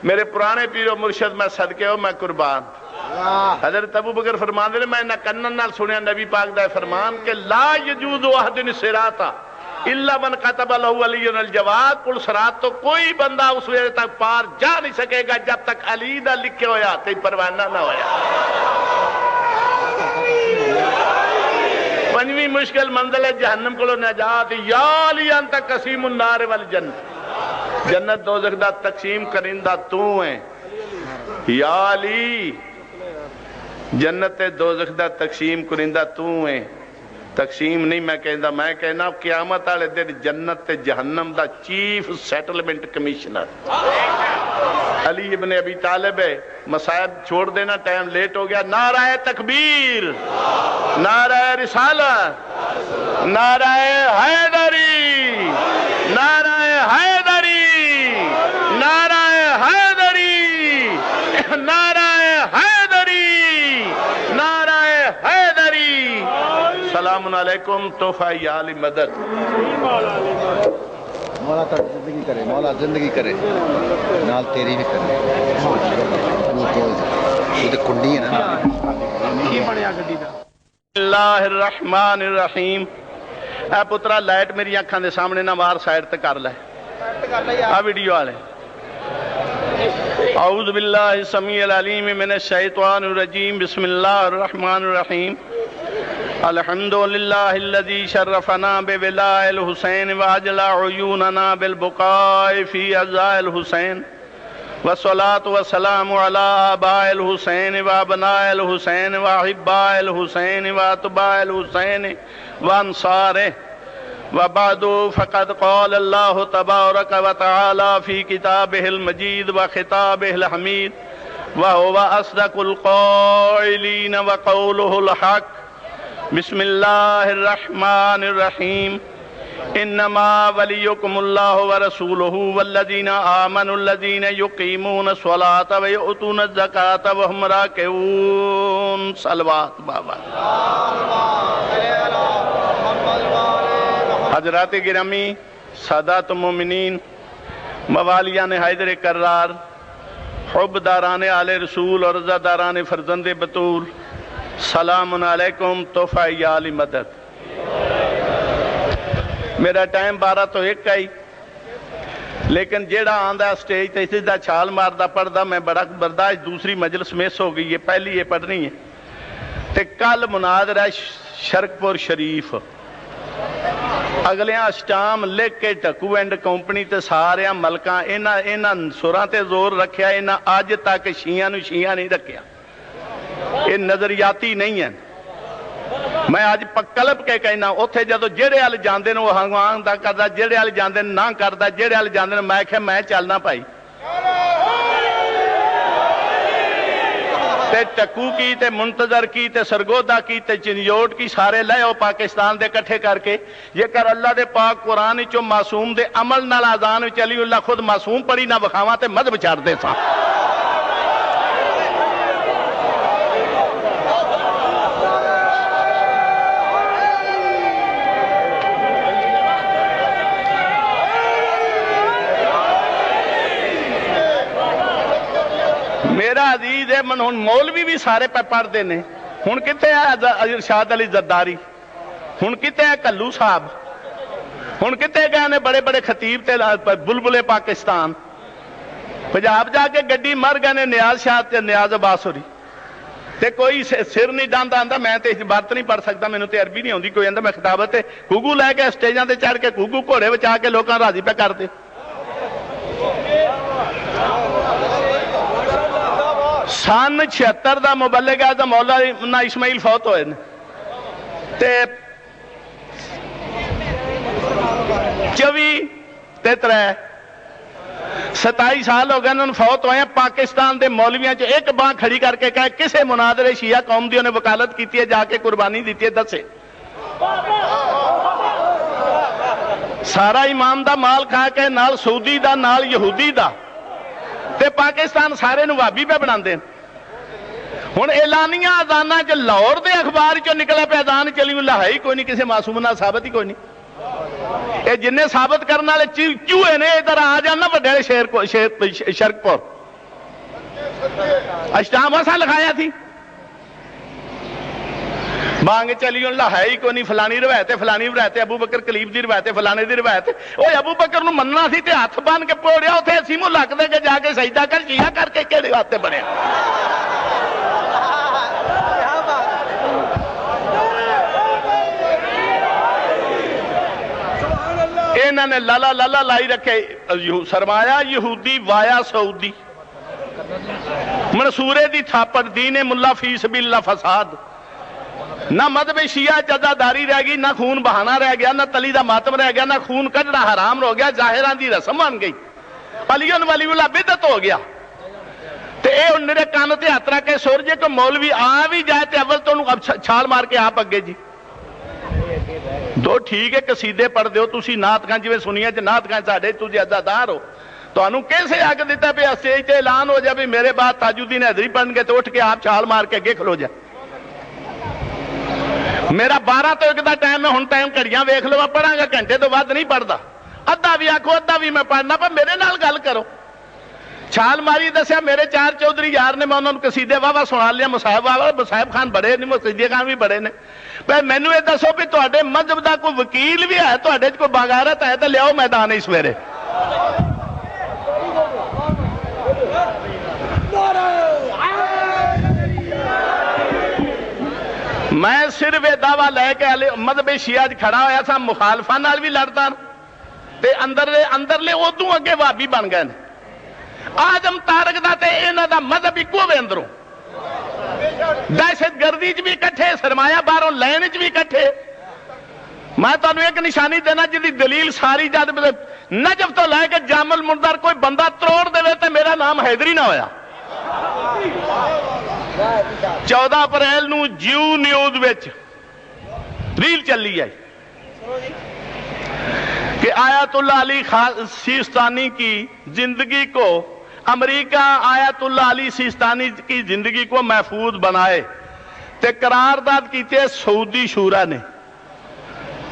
A: میرے پرانے پیر و مرشد میں صدقے ہو میں قربان حضرت ابو بکر فرمان دے میں نہ کنن نال سنیا نبی پاک دا فرمان کہ لا یجوز احد صراطا الا من کتب له علی الجواد پل صراط تو کوئی بندہ اس وقت تک پار جا نہیں سکے گا جب تک علی دا لکھے ہویا تے پروانہ نہ ہویا پنجویں مشکل منزل ہے جہنم کو نجات یا علی انت قسیم النار والجنت جنت دوزخ دا تقسیم کرندہ تو ہیں یا علی جنت دوزخ دا تقسیم کرندہ تو ہیں تقسیم نہیں میں کہنا قیامت والے دن جنت تے جہنم دا چیف سیٹلمنٹ کمیشنر علی ابن ابی طالب ہے مسائب چھوڑ دینا ٹائم لیٹ ہو گیا نعرہ تکبیر نعرہ رسالت نعرہ حیدری نعرہ حیدری نعرہ حیدری نعرہ حیدری نعرہ حیدری السلام علیکم تحفہ یال مدد
B: مولا تا زندگی کرے مولا زندگی کرے نال تیری بھی کرے وہ تے کنڈی ہے نا
C: کی بنیا گڈی دا
A: اللہ الرحمن الرحیم اے پترا لائٹ میری آنکھاں دے سامنے نہ وار سائیڈ تے کر لے آ ویڈیو والے اعوذ باللہ السمیع العلیم من الشیطان الرجیم بسم اللہ الرحمن الرحیم الحمدللہ الذی شرفنا بولاء الحسین واجلى عیوننا بالبقاء فی عزاء الحسین والصلاة والسلام علی آباء الحسین وابناء الحسین واحباء الحسین واتباء الحسین وانصارہ وبعد فقد قال اللہ تبارک وتعالی فی کتابہ المجید وخطابہ الحمید وهو اصدق القائلین وقولہ الحق بسم اللہ الرحمن الرحیم انما ولیکم اللہ ورسولہ والذین آمنوا الذین یقیمون الصلاة ویؤتون الزکاة وهم راکعون صلوات بابا حضرات گرامی سادات مومنین موالیان حیدر کرار حب داران آل رسول اور رضا داران فرزند بطول، سلام علیکم تحفہ یا علی مدد۔ میرا ٹائم 12 تو 1 آئی، لیکن جیڑا آندا سٹیج تے سیدھا چھال ماردا پڑھدا میں بڑا برداشت، دوسری مجلس مس ہو گئی ہے، پہلی یہ پڑھنی ہے۔ تے کل مناظرہ شرکپور شریف، اگلیاں اسٹام لکھ کے ٹکو اینڈ کمپنی تے سارے ملکاں انہاں سراں تے زور رکھیا، انہاں اج تک شیعہ نو شیعہ نہیں رکھیا، یہ نظریاتی نہیں ہیں۔ میں آج پکلپ کے کہنا اتھے جدو جیڑے والے جاندے نے وہ ہنگوان دا کردا، جیڑے والے جاندے نے نہ کردا، جیڑے والے جاندے نے میں کہ میں چلنا پائی تے ٹکو کی تے منتظر کی تے سرگودا کی تے چنجوٹ کی سارے لے او پاکستان دے کٹھے کر کے یہ کر اللہ دے پاک قرآن چو معصوم دے عمل نال آزان وچ علی اللہ خود معصوم پڑھی نہ بخاواں تے مذہب چھڑ دے ساں۔ میرا عزیز ہے من ہن مولوی بھی سارے پہ پڑھ دینے، ہن کتے ہے ارشاد علی زرداری، ہن کتے ہے کلو صاحب، ہن کتے گئے نے بڑے بڑے خطیب تے بلبلے پاکستان، پنجاب جا کے گڈی مر گئے نے نیاز شاہ تے نیاز عباس ہوری تے کوئی سر نہیں ڈاندا آندا میں تے عبارت نہیں پڑھ سکتا، مینوں تے عربی نہیں ہوندی، کوئی آندا میں خطابت تے گھگو لے کے سٹیجاں تے چڑھ کے گھگو گھوڑے بچا کے لوکاں راضی پہ کر دے۔ سن 76 دا مبلغ اعظم مولانا اسماعیل فوت ہوئے نے تے 24 تے 3 27 سال ہو گئے انہوں فوت ہوئے ہیں۔ پاکستان دے مولویاں چ ایک باں کھڑی کر کے کہے کسے مناظر شیعہ قوم دی نے وکالت کیتی ہے جا کے قربانی دیتی ہے دسے۔ سارا امام دا مال کھا کے نال سعودی دا نال یہودی دا تے پاکستان سارے نو وہابی پہ بنا دیں۔ ہن اعلانیہ اذانہ چ لاہور دے اخبار چ نکلا پہ اذان چلی اللہ ہے ہی کوئی نہیں، کسی معصوم نال ثابت ہی کوئی نہیں۔ اے جن نے ثابت کرنے والے چوہے نے ادھر آ جانا وڈے شرکپور اشتام اساں لکھایا تھی، بانگ چلی اللہ ہے ہی کوئی نہیں، فلانی روایت ہے فلانی روایت ہے، ابو بکر کلیب دی روایت ہے فلانے دی روایت ہے۔ اوے ابو بکر نو مننا سی تے ہاتھ بن کے پوڑیا اوتھے اسی منہ لک دے کے جا کے سجدہ کر شیعہ کر کے کیڑے واسطے بنیا۔ انہوں نے لالا لالا لائی رکھے، سرمایہ یہودی وایا سعودی، منصورے دی تھاپڑ دین ملا فی سبیل اللہ فساد، نہ مذہب شیعہ جزاداری رہ گئی، نہ خون بہانا رہ گیا، نہ تلی دا ماتم رہ گیا، نہ خون کڈنا حرام ہو گیا، ظاہران دی رسم بن گئی، علی ولی اللہ بدعت ہو گیا۔ تے اے ان میرے کان تے ہاتھ رکھ کے سور جے کو مولوی آ بھی جائے تے اول تو اب چھال مار کے آپ اگے جی دو ٹھیک ہے قصیدے پڑھ دیو تسی نعت خان جویں سنیا تے نعت خان ساڈے تسی عزادار ہو، تانوں کیسے حق دیتا پہ اسٹیج تے اعلان ہو جائے بھی میرے بعد تاج الدین حیدری پڑھن گے تو اٹھ کے آپ چھال مار کے اگے کھلو جائے۔ میرا 12 تو 1 دا ٹائم ہے، ہن ٹائم گھڑیاں ویکھ لو، میں پڑھاں گا گھنٹے تو ود نہیں پڑھدا، ادھا بھی آکھو ادھا بھی میں پڑھنا، پر میرے نال گل کرو۔ چھال ماری دسیا میرے 4 چودھری یار نے، میں انہوں نے قصیدے واہ سنا لیا، مصاحب خان بڑے نے، قصیدے خان بھی بڑے نے، پر مینوں یہ دسو بھی تواڈے مذہب دا کوئی وکیل بھی ہے، تواڈے کوئی بغیرت ہے تو لیاؤ میدان اس ویلے۔ میں صرف یہ دعویٰ لے کے مذہب شیعہ کھڑا ہویا سا، مخالفاں نال بھی لڑدا تے اندرلے ادوں اگے وہابی بن گئے نے۔ آدم تارک دا تے انہاں دا مذہب اکو وے اندروں، دہشت گردی چ بھی کٹھے، سرمایہ باہروں لین چ بھی کٹھے۔ میں تانوں ایک نشانی دینا جدی دلیل ساری جد نجف تو لے کے جام المنظر کوئی بندہ تروڑ دے تے میرا نام حیدری نہ ہویا۔ 14 اپریل نو جیو نیوز وچ ریل چلی ہے کہ آیت اللہ علی سیستانی کی زندگی کو امریکہ آیت اللہ علی سیستانی کی زندگی کو محفوظ بنائے تے قرارداد کی تے سعودی شورا نے۔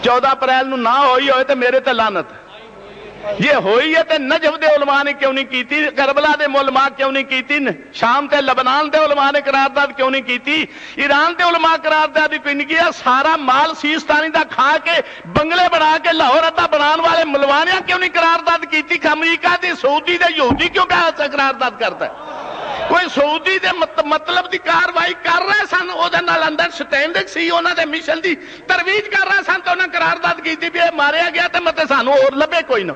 A: 14 اپریل نو نہ ہوئی ہوئے تے میرے تے لعنت، یہ ہوئی ہے تے نجف دے علماء نے کیوں نہیں کیتی؟ کربلا دے علماء کیوں نہیں کیتی؟ شام تے لبنان دے علماء نے قرارداد کیوں نہیں کیتی؟ ایران دے علماء قرارداد کوئی نہیں کیا؟ سارا مال سیستانی دا کھا کے بنگلے بنا کے لاہور ادا بنان والے ملوانیاں کیوں نہیں قرارداد کیتی؟ امریکہ دی سعودی دے یہودی کیوں کہ قرارداد کرتا ہے؟ کوئی سعودی دے مطلب دی کاروائی کر رہے سن، او دے نال اندر سٹینڈنگ سی، انہاں دے مشن دی ترویج کر رہے سن، تو انہاں قرارداد کیتی بھی ماریا گیا تے متے سانو اور لبے کوئی نہ۔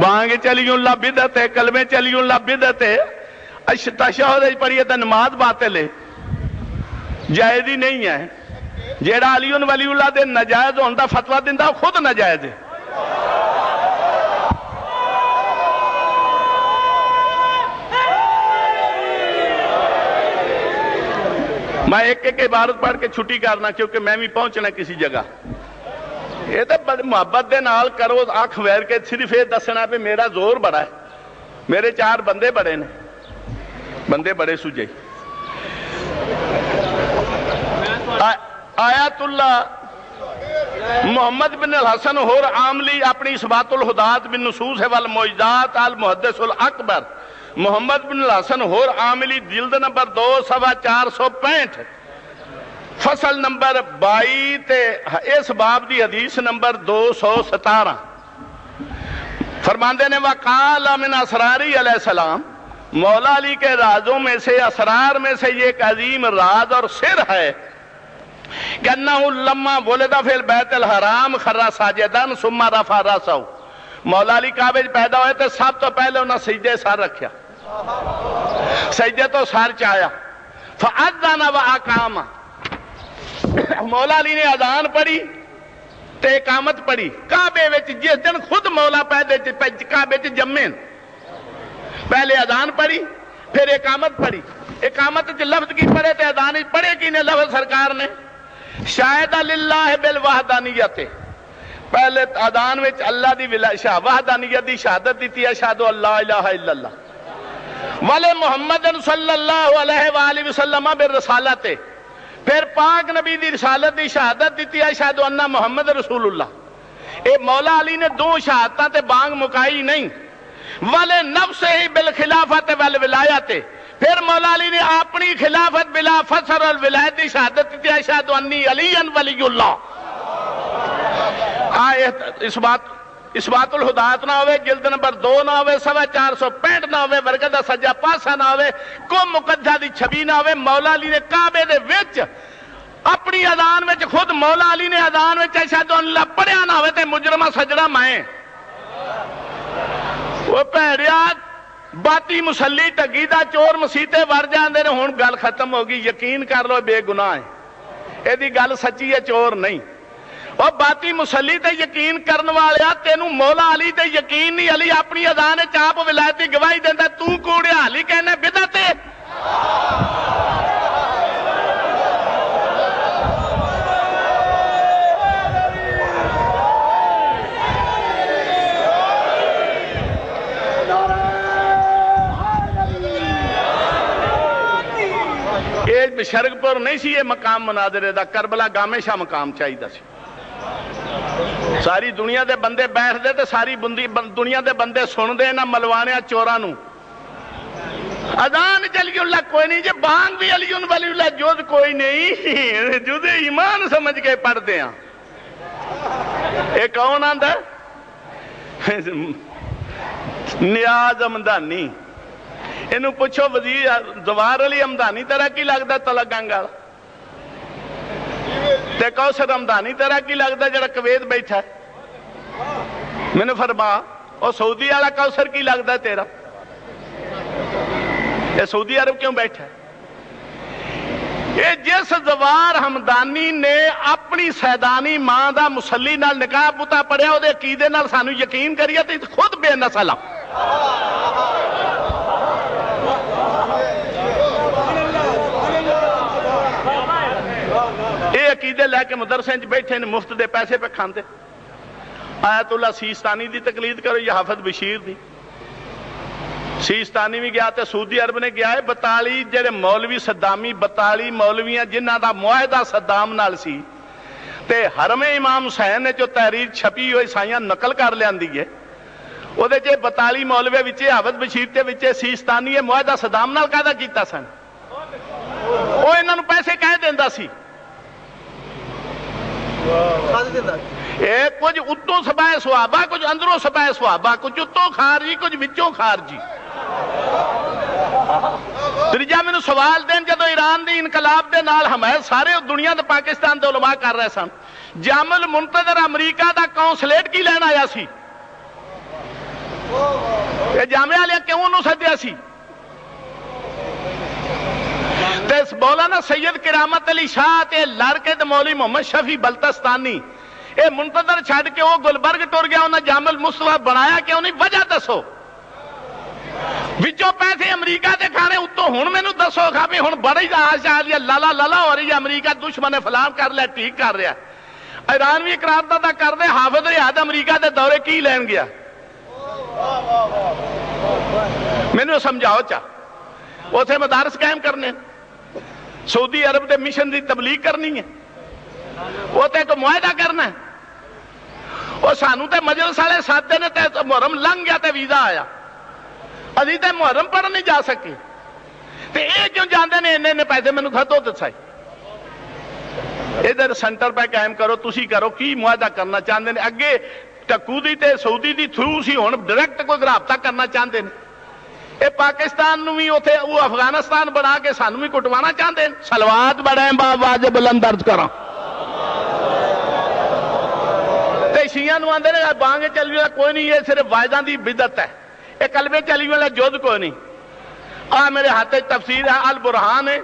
A: بانگ چلیوں لا بدعت ہے، کلمے چلیوں لا بدعت ہے، تشہد پڑھیے تے نماز باطل ہے، جائز ہی نہیں ہے۔ جیڑا علی ولی اللہ دے ناجائز ہون دا فتویٰ دیندا خود ناجائز ہے۔ میں ایک عبارت پڑھ کے چھٹی کرنا کیونکہ میں بھی پہنچنا کسی جگہ۔ یہ تو محبت دے نال کرو، آنکھ ویر کے صرف یہ دسنا پہ میرا زور بڑا ہے، میرے 4 بندے بڑے نے، بندے بڑے سجے۔ آیت اللہ محمد بن الحسن ہور عاملی اپنی اثبات الہدات بن نصوص والمعجزات المحدث الاکبر محمد بن الحسن ہور عاملی جلد نمبر 2 صفحہ 465 فصل نمبر 22 تے اس باب دی حدیث نمبر 217 فرماندے نے وقال من اسراری علیہ السلام، مولا علی کے رازوں میں سے، اسرار میں سے یہ ایک عظیم راز اور سر ہے کہ انہو لما ولد فی البیت الحرام خر ساجدن ثم رفع راسہ، مولا علی کعبے پیدا ہوئے تھے، سب تو پہلے انہوں نے سجدے سر رکھیا، سجدے تو سر چایا، فاذن واقام، مولا علی نے اذان پڑھی تے اقامت پڑھی کعبے وچ، جس دن خود مولا پیدے کعبے وچ جمے، پہلے اذان پڑھی پھر اقامت پڑھی۔ اقامت وچ لفظ کی پڑھے تے اذان پڑھے کی نے لفظ سرکار نے شاہد للہ بالوحدانیت، پہلے اذان وچ اللہ دی وحدانیت دی شہادت دیتی، اشہد ان لا الہ الا اللہ والے محمد صلی اللہ علیہ وآلہ وسلم بالرسالت، پھر پاک نبی دی رسالت دی شہادت دیتی، اشہد ان محمد رسول اللہ۔ اے مولا علی نے 2 شہادتاں تے بانگ مکائی نہیں، والے نفس ہی بالخلافت والولایت، پھر مولا علی نے اپنی خلافت بلا فسر والولایت دی شہادت دیتی، اشہد انی علی ولی اللہ۔ اثبات الہدات نہ ہوئے، جلد نمبر 2 نہ ہوئے، صفحہ 465 نہ ہوئے، ورقے دا سجا پاسا نہ ہوئے، کو مقدسہ دی چھبی نہ ہوئے، مولا علی نے کعبے دے وچ اپنی اذان وچ خود مولا علی نے اذان وچ اشہد ان اللہ پڑھیا نہ ہوئے تے مجرمہ سجڑا میں وہ پیڑیا باتی مسلی ٹگی دا چور مسیتے ور جاندے نے، ہن گل ختم ہوگی، یقین کر لو بے گناہ ہے، یہ دی گل سچی ہے، چور نہیں۔ اور باتی مسلی تے یقین کرن والیا تینوں مولا علی تے یقین نہیں، علی اپنی اذان چاپ ولایت دی گواہی دیندا، تو کوڑیا علی کہنے بدعت ہے۔ شرک پور نہیں سی یہ مقام مناظرے دا، کربلا گامے شاہ مقام چاہیے دا سی۔ ساری دنیا دے بندے بیٹھ دے تے ساری دنیا دے بندے سن دے نہ ملوانیا چوراں نو۔ اذان علی اللہ کوئی نہیں جے، بانگ بھی علی ولی اللہ جز کوئی نہیں، جز ایمان سمجھ کے پڑھ دے ہیں۔ اے کون آندا ہے؟ نیاز ہمدانی، انہوں پوچھو وزیر زوار علی ہمدانی تیرا کی لگتا تلگنگا، تے کوثر ہمدانی تیرا کی لگتا جڑا کویت بیٹھا ہے؟ میں نے فرما اور سعودی والا کوثر کی لگتا تیرا؟ یہ سعودی عرب کیوں بیٹھا ہے؟ یہ جس زوار ہمدانی نے اپنی سیدانی ماں دا مسلی نال نکاح پتا پڑھیا، وہ عقیدے نال سانو یقین کریے تے خود بے نسل ہاں۔ یہ عقیدے لے کے مدرسے بیٹھے نے، مفت دے پیسے پہ کھاندے۔ آیت اللہ سیستانی دی تقلید کرو یا حافظ بشیر دی؟ سیستانی بھی گیا تے سعودی عرب نے گیا ہے، 42 جڑے مولوی صدامی 42 مولویاں جنہ دا معاہدہ صدام نال سی، تے حرم امام حسین نے جو تحریر چھپی ہوئی سائیاں نقل کر لیندی ہے وہ دے چے 42 مولوے وچے حافظ بشیر تے وچے سیستانی معاہدہ صدام نال قاعدہ کیتا سن وہ انہاں نوں پیسے کہہ دیندا سی کچھ اتوں سبائے صحابہ کچھ اندروں سبائے صحابہ کچھ اتوں خارجی کچھ وچوں خارجی تریجا میں سوال دین جدو ایران دی انقلاب دے نال حمایت سارے دنیا دے پاکستان دے علماء کر رہے سن جامع المنتظر امریکہ دا کونسلیٹ کی لین آیا سی یہ جامعہ والے کیوں انہوں سدیا سی مولانا سید کرامت علی شاہ تے لڑ کے مولوی محمد شفیع بلتستانی اے منتظر چھڑ کے وہ گلبرگ ٹر گیا انہیں جامع المصطفیٰ بنایا کیوں نہیں وجہ دسو وچوں پیسے امریکہ دے کھانے اتوں ہن مینوں دسو کھا بھی ہن بڑی آش آ رہی ہے لالا لالا ہو رہی ہے امریکہ دشمن فلان کر لیا ٹھیک کر رہا ایران بھی قرارداد کر دے حافظ ریاض امریکہ دے دورے کی لین گیا مینوں سمجھاؤ چاہ اتنے مدارس قائم کرنے سعودی عرب دے مشن دی تبلیغ کرنی ہے وہ تے کو معاہدہ کرنا ہے وہ سانو تے مجلس والے ساتھ نے تے محرم لنگ گیا تے ویزا آیا ابھی تے محرم پڑھ نہیں جا سکے تے اے کیوں جاندے نے انہیں پیسے مینوں کھتو دسائی ادھر سینٹر پہ قائم کرو تسی کرو کی معاہدہ کرنا چاہتے ہیں اگے ٹکو دی تے سعودی دی تھرو سی ہن ڈائریکٹ کوئی رابطہ کرنا چاہتے ہیں اے پاکستان نو بھی اوتھے وہ افغانستان بنا کے سانو بھی کٹوانا چاہتے ہیں سلوات بڑھائیں باواز بلند درج کراں تے شیعہ نو آندے نے بانگ چلی ہوئی کوئی نہیں یہ صرف وائداں دی بدعت ہے یہ کلمے چلی ہوئی جود کوئی نہیں میرے ہاتھ تفسیر ہے البرہان ہے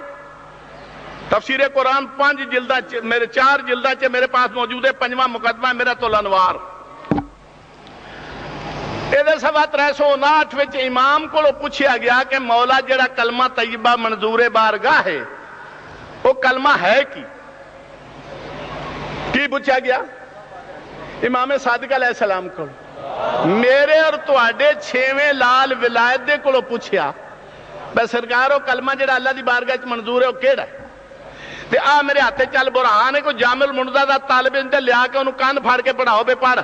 A: تفسیر قرآن 5 جلدہ میرے 4 جلدہ چے میرے پاس موجود ہے 5واں مقدمہ ہے میرا الانوار ادھر سوا 359 وچ امام کو پوچھا گیا کہ مولا جڑا کلمہ طیبہ منظور بارگاہ ہے وہ کلمہ ہے کی پوچھا گیا امام صادق علیہ السلام کو میرے اور تواڈے 6ویں لال ولایت دے کو پوچھیا بے سرکارو کلمہ جڑا اللہ دی بارگاہ وچ منظور ہے وہ کیڑا ہے تے میرے ہاتھے چل برہان ہے کوئی جامع المنتظر دا طالب علم تے لیا کے انہوں کان پھاڑ کے پڑھاؤ بے پڑھ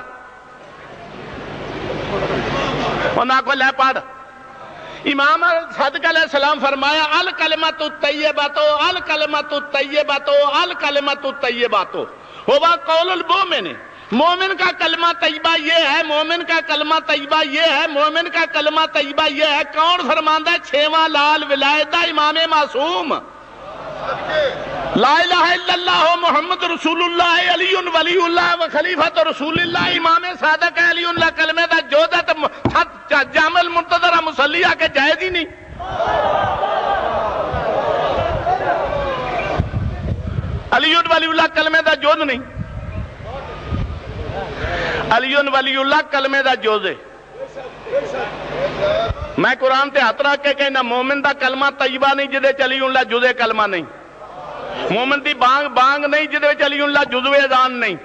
A: انہاں کو لے پڑھ امام صادق علیہ السلام فرمایا الکلمۃ الطیبۃ الکلمۃ الطیبۃ الکلمۃ الطیبۃ ہوا قول المؤمن مومن کا کلمہ طیبہ یہ ہے مومن کا کلمہ طیبہ یہ ہے مومن کا کلمہ طیبہ یہ ہے کون فرماندہ ہے 6واں لال ولایت دا امام معصوم لا الہ الا اللہ محمد رسول اللہ علی ولی اللہ و خلیفۃ رسول اللہ امام صادق علی اللہ کلمہ دا جو دا جامع المنتظر مصلی آ کے جائز ہی نہیں علی ولی اللہ کلمہ دا جوز نہیں علی ولی اللہ کلمہ دا جوز ہے میں قرآن تے ہاتھ رکھ کے کہنا مومن دا کلمہ طیبہ نہیں جدے چلی اللہ جزے کلمہ نہیں مومن دی بانگ بانگ نہیں جدے چلی اللہ جزوے اذان نہیں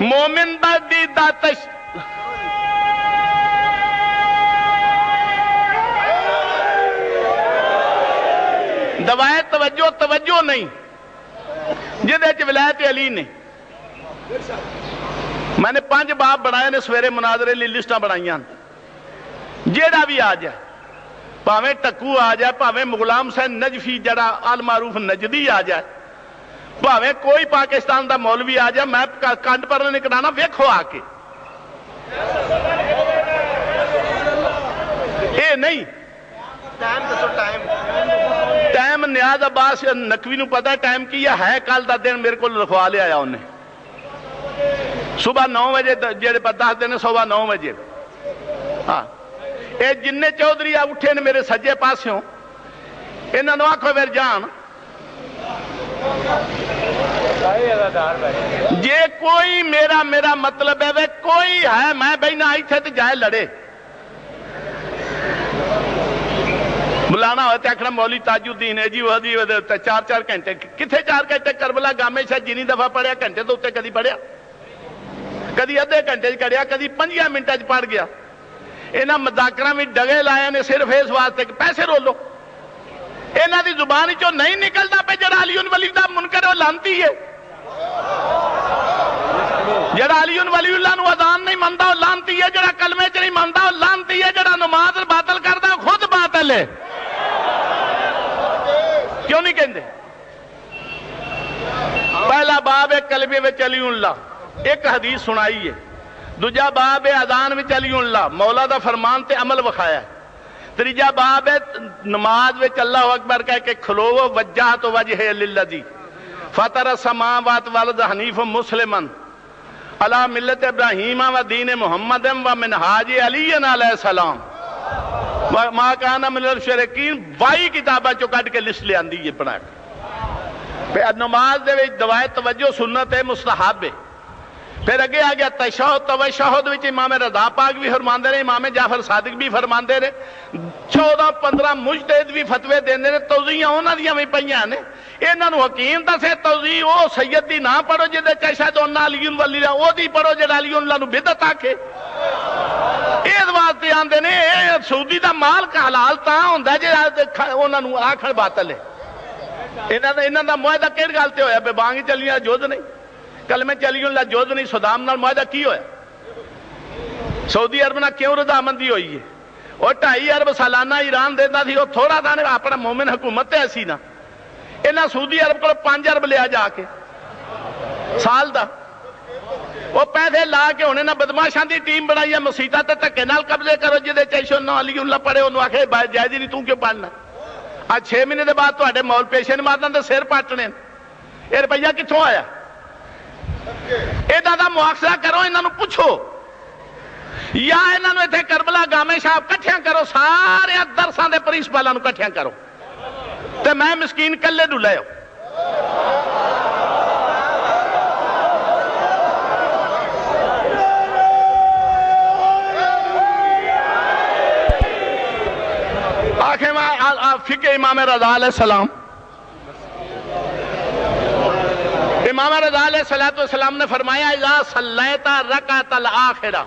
A: مومن دا دی دا دوائے توجہ نہیں جدے چ ولایت علی نے میں نے 5 باب بنائے نے سویرے مناظرے لی لسٹاں بنائیاں جیڑا بھی آ جائے پاویں ٹکو آ جائے پاویں غلام حسین نجفی جڑا المعروف نجدی آ جائے پاویں کوئی پاکستان دا مولوی آ جائے میں کنڈ پر نہیں کٹانا ویکھو آ کے اے نہیں ٹائم نیاز عباس نقوی نو پتا ٹائم کیا ہے کل دا دن میرے کو لکھوا لے آیا انہیں صبح 9 بجے جڑے 10 دن صبح 9 بجے ہاں اے جننے چودھری اٹھے نے میرے سجے پاسوں انہوں نے آکھو پھر جان جے کوئی میرا مطلب ہے وہ کوئی ہے میں بہنا آئی تھے تو جائے لڑے بلانا ہوتا ہے مولی تاج الدین ہے جی وہ 4 گھنٹے کتنے 4 گھنٹے کربلا گامے شاید جنی دفعہ پڑھیا گھنٹے تو اتنے کدی پڑھیا کدی ادھے گھنٹے کڑیا کدی 5 منٹیں پڑھ گیا انہاں مذاکراں میں ڈگے لائے نے صرف اس واسطے کہ پیسے رولو انہاں دی زبان چوں نہیں نکلدا پہ جڑا علی ولی دا منکر وہ لانتی ہے جڑا علی ولی اللہ نو اذان نہیں منتا وہ لانتی ہے، جڑا کلمے چ نہیں منتا وہ لانتی ہے، جڑا نماز باطل کرتا وہ خود باطل ہے۔ کیوں نہیں کہندے؟ پہلا باب ہے کلمے وچ علی اللہ، ایک حدیث سنائی ہے، دوجا باب ہے اذان وچ علی اللہ، مولا دا فرمان تے عمل وکھایا ہے، تیجا باب ہے نماز وچ اللہ اکبر کہہ کے کھلوو وجہت وجہ للذی فطر السماوات والارض حنیفا مسلما علی ملت ابراہیم و دین محمد و منہاج علی علیہ السلام ما کان من المشرکین، 22 کتاباں چوں کڈ کے لسٹ لے آندی ہے بنا کے۔ نماز دے وچ دوائے توجہ سنت ہے، مستحب ہے۔ پھر اگے آ گیا تشہد، تشہد وچ امام رضا پاک بھی فرماندے نے، امام جعفر صادق بھی فرماندے نے، 14-15 مجتہد بھی فتوے دیندے نے، توضیحاں انہاں دیاں بھی پئیاں نے۔ انہاں نو حکیم دسے توضیح او سید دی نہ پڑھو جے اشہد ان علی ولی اللہ، او دی پڑھو جے علی اللہ نو بدعت آکھے۔ اس واسطے آندے نے اے سودی دا مال کا حلال تاں ہوندا جے انہاں نو آکھن باطل ہے۔ انہاں دا معاہدہ کہڑی گل تے ہویا؟ بے بانگ چلیاں جوز نہیں، کلمے چلی اللہ جوز نہیں، صدام نال معاہدہ کی ہویا؟ سعودی عرب نہ کیوں رضامندی ہوئی ہے؟ اور 2.5 ارب سالانہ ایران دیتا تھی، وہ تھوڑا تھا اپنا مومن حکومت ایسی نہ، انہاں سعودی عرب کو 5 ارب لیا جا کے سال دا، وہ پیسے لا کے انہیں نہ بدماشاں دی ٹیم بنائی ہے، مسیطہ تے تکے نال قبضے کرو، جدے چیشو نہ علی اللہ پڑھے انہوں آکھے جائز ہی نہیں، توں کیوں پڑھنا؟ آج 6 مہینے دے بعد تو اڈے مول پیشے نمازاں دے سر پاٹنے، یہ روپیہ کتھوں آیا؟ ایدہ دا مواخذہ کرو، انہاں نو پوچھو، یا انہاں نو ایتھے کربلا گامے شاہ کٹھیاں کرو، سارے درساں دے پرنسپلاں نو کٹھیاں کرو، تے میں مسکین کلے نو لے آؤ۔ آخر فقہ امام رضا علیہ السلام، امام رضا علیہ السلام نے فرمایا اذا صلیت رکعت الآخرہ،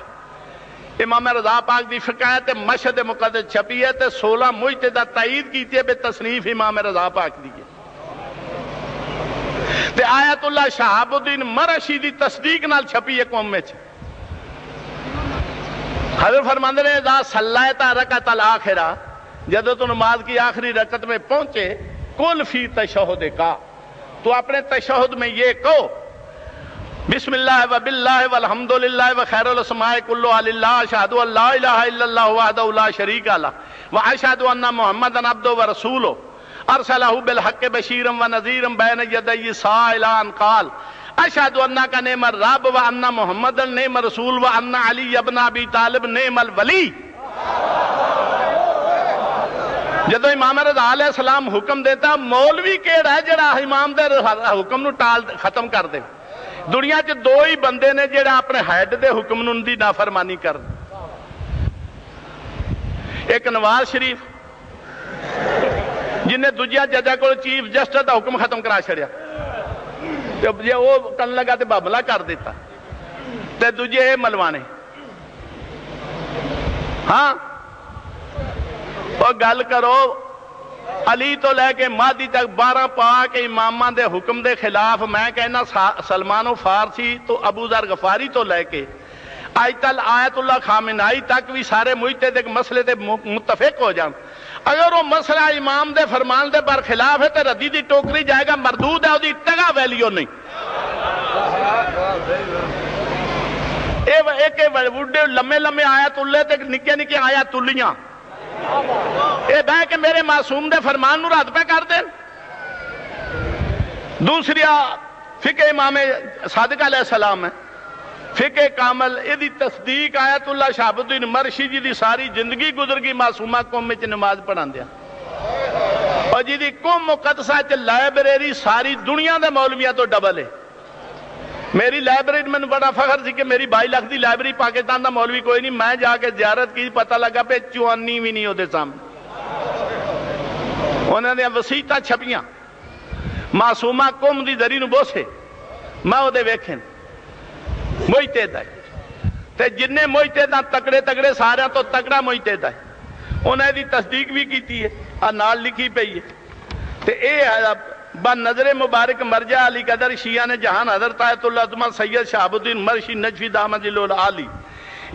A: امام رضا پاک دی فقہ مشہد مقدس چھپی ہے تے 16 مجتہدہ تائید کیتی ہے بے تصنیف امام رضا پاک دی تے آیت اللہ شہاب الدین مرشی دی تصدیق نال چھپی ہے قوم میں۔ حضرت فرماندے نے اذا صلیت رکعت الآخرہ، جدو تو نماز کی آخری رکعت میں پہنچے، کل فی تشہد کا، تو اپنے تشہد میں یہ کہو بسم اللہ و باللہ والحمدللہ و خیر الاسماء کلھا للہ، اشہد ان لا الہ الا اللہ وحدہ لا شریک لہ و اشہد ان محمدا عبدہ و رسولہ ارسلہ بالحق بشیرا و نذیرا بین یدی الساعۃ الی ان قال اشہد انک نعم الرب و ان محمدا نعم الرسول و ان علی ابن ابی طالب نعم الولی۔ جدو امام رضا علیہ السلام حکم دیتا، مولوی کیڑا ہے جڑا امام دے حکم نو ٹال ختم کر دے؟ دنیا چ 2 ہی بندے نے جڑا اپنے ہیڈ دے حکم نو دی نافرمانی کر دے، ایک نواز شریف جن نے دوجیا ججا کو چیف جسٹس دا حکم ختم کرا چھڑیا، جے وہ کن لگا تے بابلا کر دیتا، تے دوجے ملوانے۔ ہاں اور گل کرو علی تو لے کے مہدی تک 12 پاک اماماں دے حکم دے خلاف، میں کہنا سلمان و فارسی تو ابو ذر غفاری تو لے کے آیت اللہ خامنائی تک بھی سارے مجتہد ایک مسئلے تے متفق ہو جان، اگر وہ مسئلہ امام دے فرمان دے بر خلاف ہے تو ردی دی ٹوکری جائے گا، مردود ہے، وہ ٹگا ویلیو نہیں۔ ایک وڈے لمے لمے آیت اللہ تے نکے نکے آیت اللیاں، اے بہ کے میرے معصوم دے فرمان نو رد پہ کر دیں۔ دوسری فقہ امام صادق علیہ السلام ہے، فقہ کامل، یہ دی تصدیق آیت اللہ شہاب الدین مرشی جی دی ساری زندگی گزر گئی معصومہ قوم میں نماز پڑھان دیا، اور جی دی قوم مقدسہ چ لائبریری ساری دنیا دے مولویاں تو ڈبل ہے۔ میری لائبریری میں بڑا فخر سی کہ میری 22 لاکھ دی لائبریری پاکستان دا مولوی کوئی نہیں، میں جا کے زیارت کی پتہ لگا پہ 54 بھی نہیں ہوتے سامنے، انہوں نے وسیعتاں چھپیاں، معصومہ قوم دی دری نو بوسے، میں وہ دے ویکھیں مجتہد ہے، تے جننے مجتہد تکڑے تکڑے سارے تو تکڑا مجتہد ہے، انہیں دی تصدیق بھی کیتی ہے، نال لکھی پئی ہے، تے اے نظر مبارک مرجع علی قدر شیعہ نے جہان حضرت آیت اللہ عظمہ سید شہاب الدین مرشی نجفی دامت العالی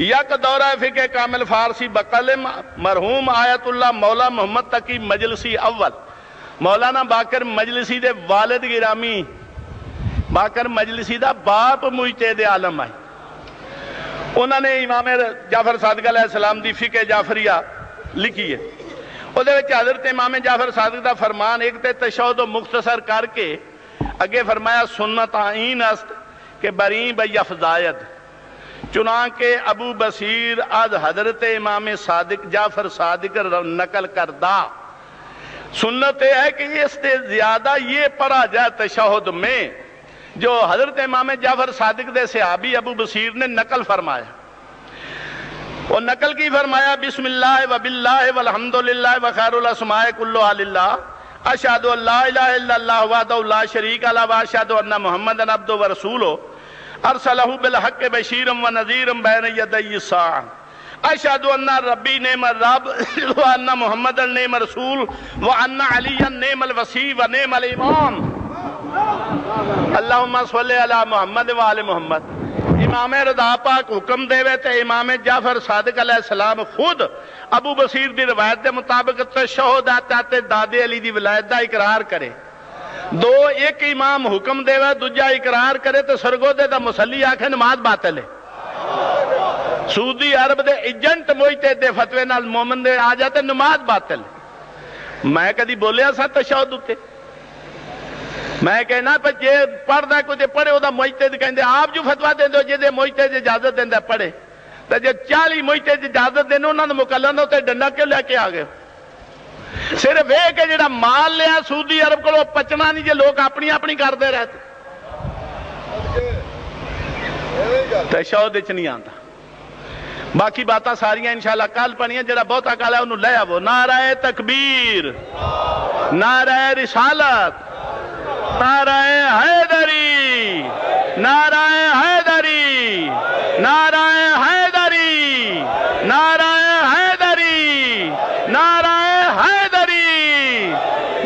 A: یک دورہ فقہ کامل فارسی بقلم مرحوم آیت اللہ مولا محمد تقی مجلسی اول مولانا باقر مجلسی دے والد گرامی باقر مجلسی دا باپ مجتہد عالم آئی انہوں نے امام جعفر صادق علیہ السلام دی فقہ جعفریہ لکھی ہے وہ دے وچ حضرت امام جعفر صادق دا فرمان ایک تے تشہد و مختصر کر کے اگے فرمایا سنت آئین است کہ بری بی افزاید چنانکہ ابو بصیر از حضرت امام صادق جعفر صادق نقل کردہ سنت ہے کہ اس سے زیادہ یہ پڑھا جائے تشہد میں جو حضرت امام جعفر صادق دے صحابی ابو بصیر نے نقل فرمایا وہ نقل کی فرمایا بسم اللہ و باللہ والحمدللہ و خیر الاسماء کلھا للہ اشہد ان لا الہ الا اللہ وحدہ لا شریک لہ و اشہد ان محمدًا عبدہ و رسولہ ارسلہ بالحق بشیرا و نذیرا بین یدی الساعہ اشہد ان ربی نعم الرب و ان محمدًا نعم الرسول و ان علیٰ نعم الوصی و نعم الامام اللہم صلی علی محمد و آل محمد امام رضا پاک حکم دے وے تے امام جعفر صادق علیہ السلام خود ابو بصیر دی روایت دے مطابق تشہد آتے دادے علی دی ولایت دا اقرار کرے دو ایک امام حکم دے وے دوجا اقرار کرے تو سرگو دے دا مسلی آکھے نماز باطل ہے سعودی عرب دے ایجنٹ موجتے دے فتوے نال مومن دے آ جاتے نماز باطل ہے میں کدی بولیا سا تشہد ہوتے میں کہنا پر جے پڑھ دا کوئی پڑھے ہو دا مجتہد کہندے آپ جو فتوہ دیں دو جے دے مجتہد اجازت دیں دے پڑھے تو جے 40 مجتہد اجازت دیں انہوں نے مکلن ہوتے ڈنڈا کیوں لے کے آگئے صرف ایک ہے جڑا مال لیا سعودی عرب کو پچنا نہیں جے لوگ اپنی اپنی کر دے رہتے تشہد اچ نہیں آندا باقی باتاں ساریاں انشاءاللہ کل پڑھیاں جڑا بہت اکال ہے انہوں لے آو نعرہ تکبیر نعرہ رسالت نعرہ حیدری نعرہ حیدری نعرہ حیدری نعرہ حیدری نعرہ حیدری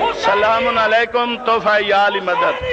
A: السلام علیکم تحفہ آل مدد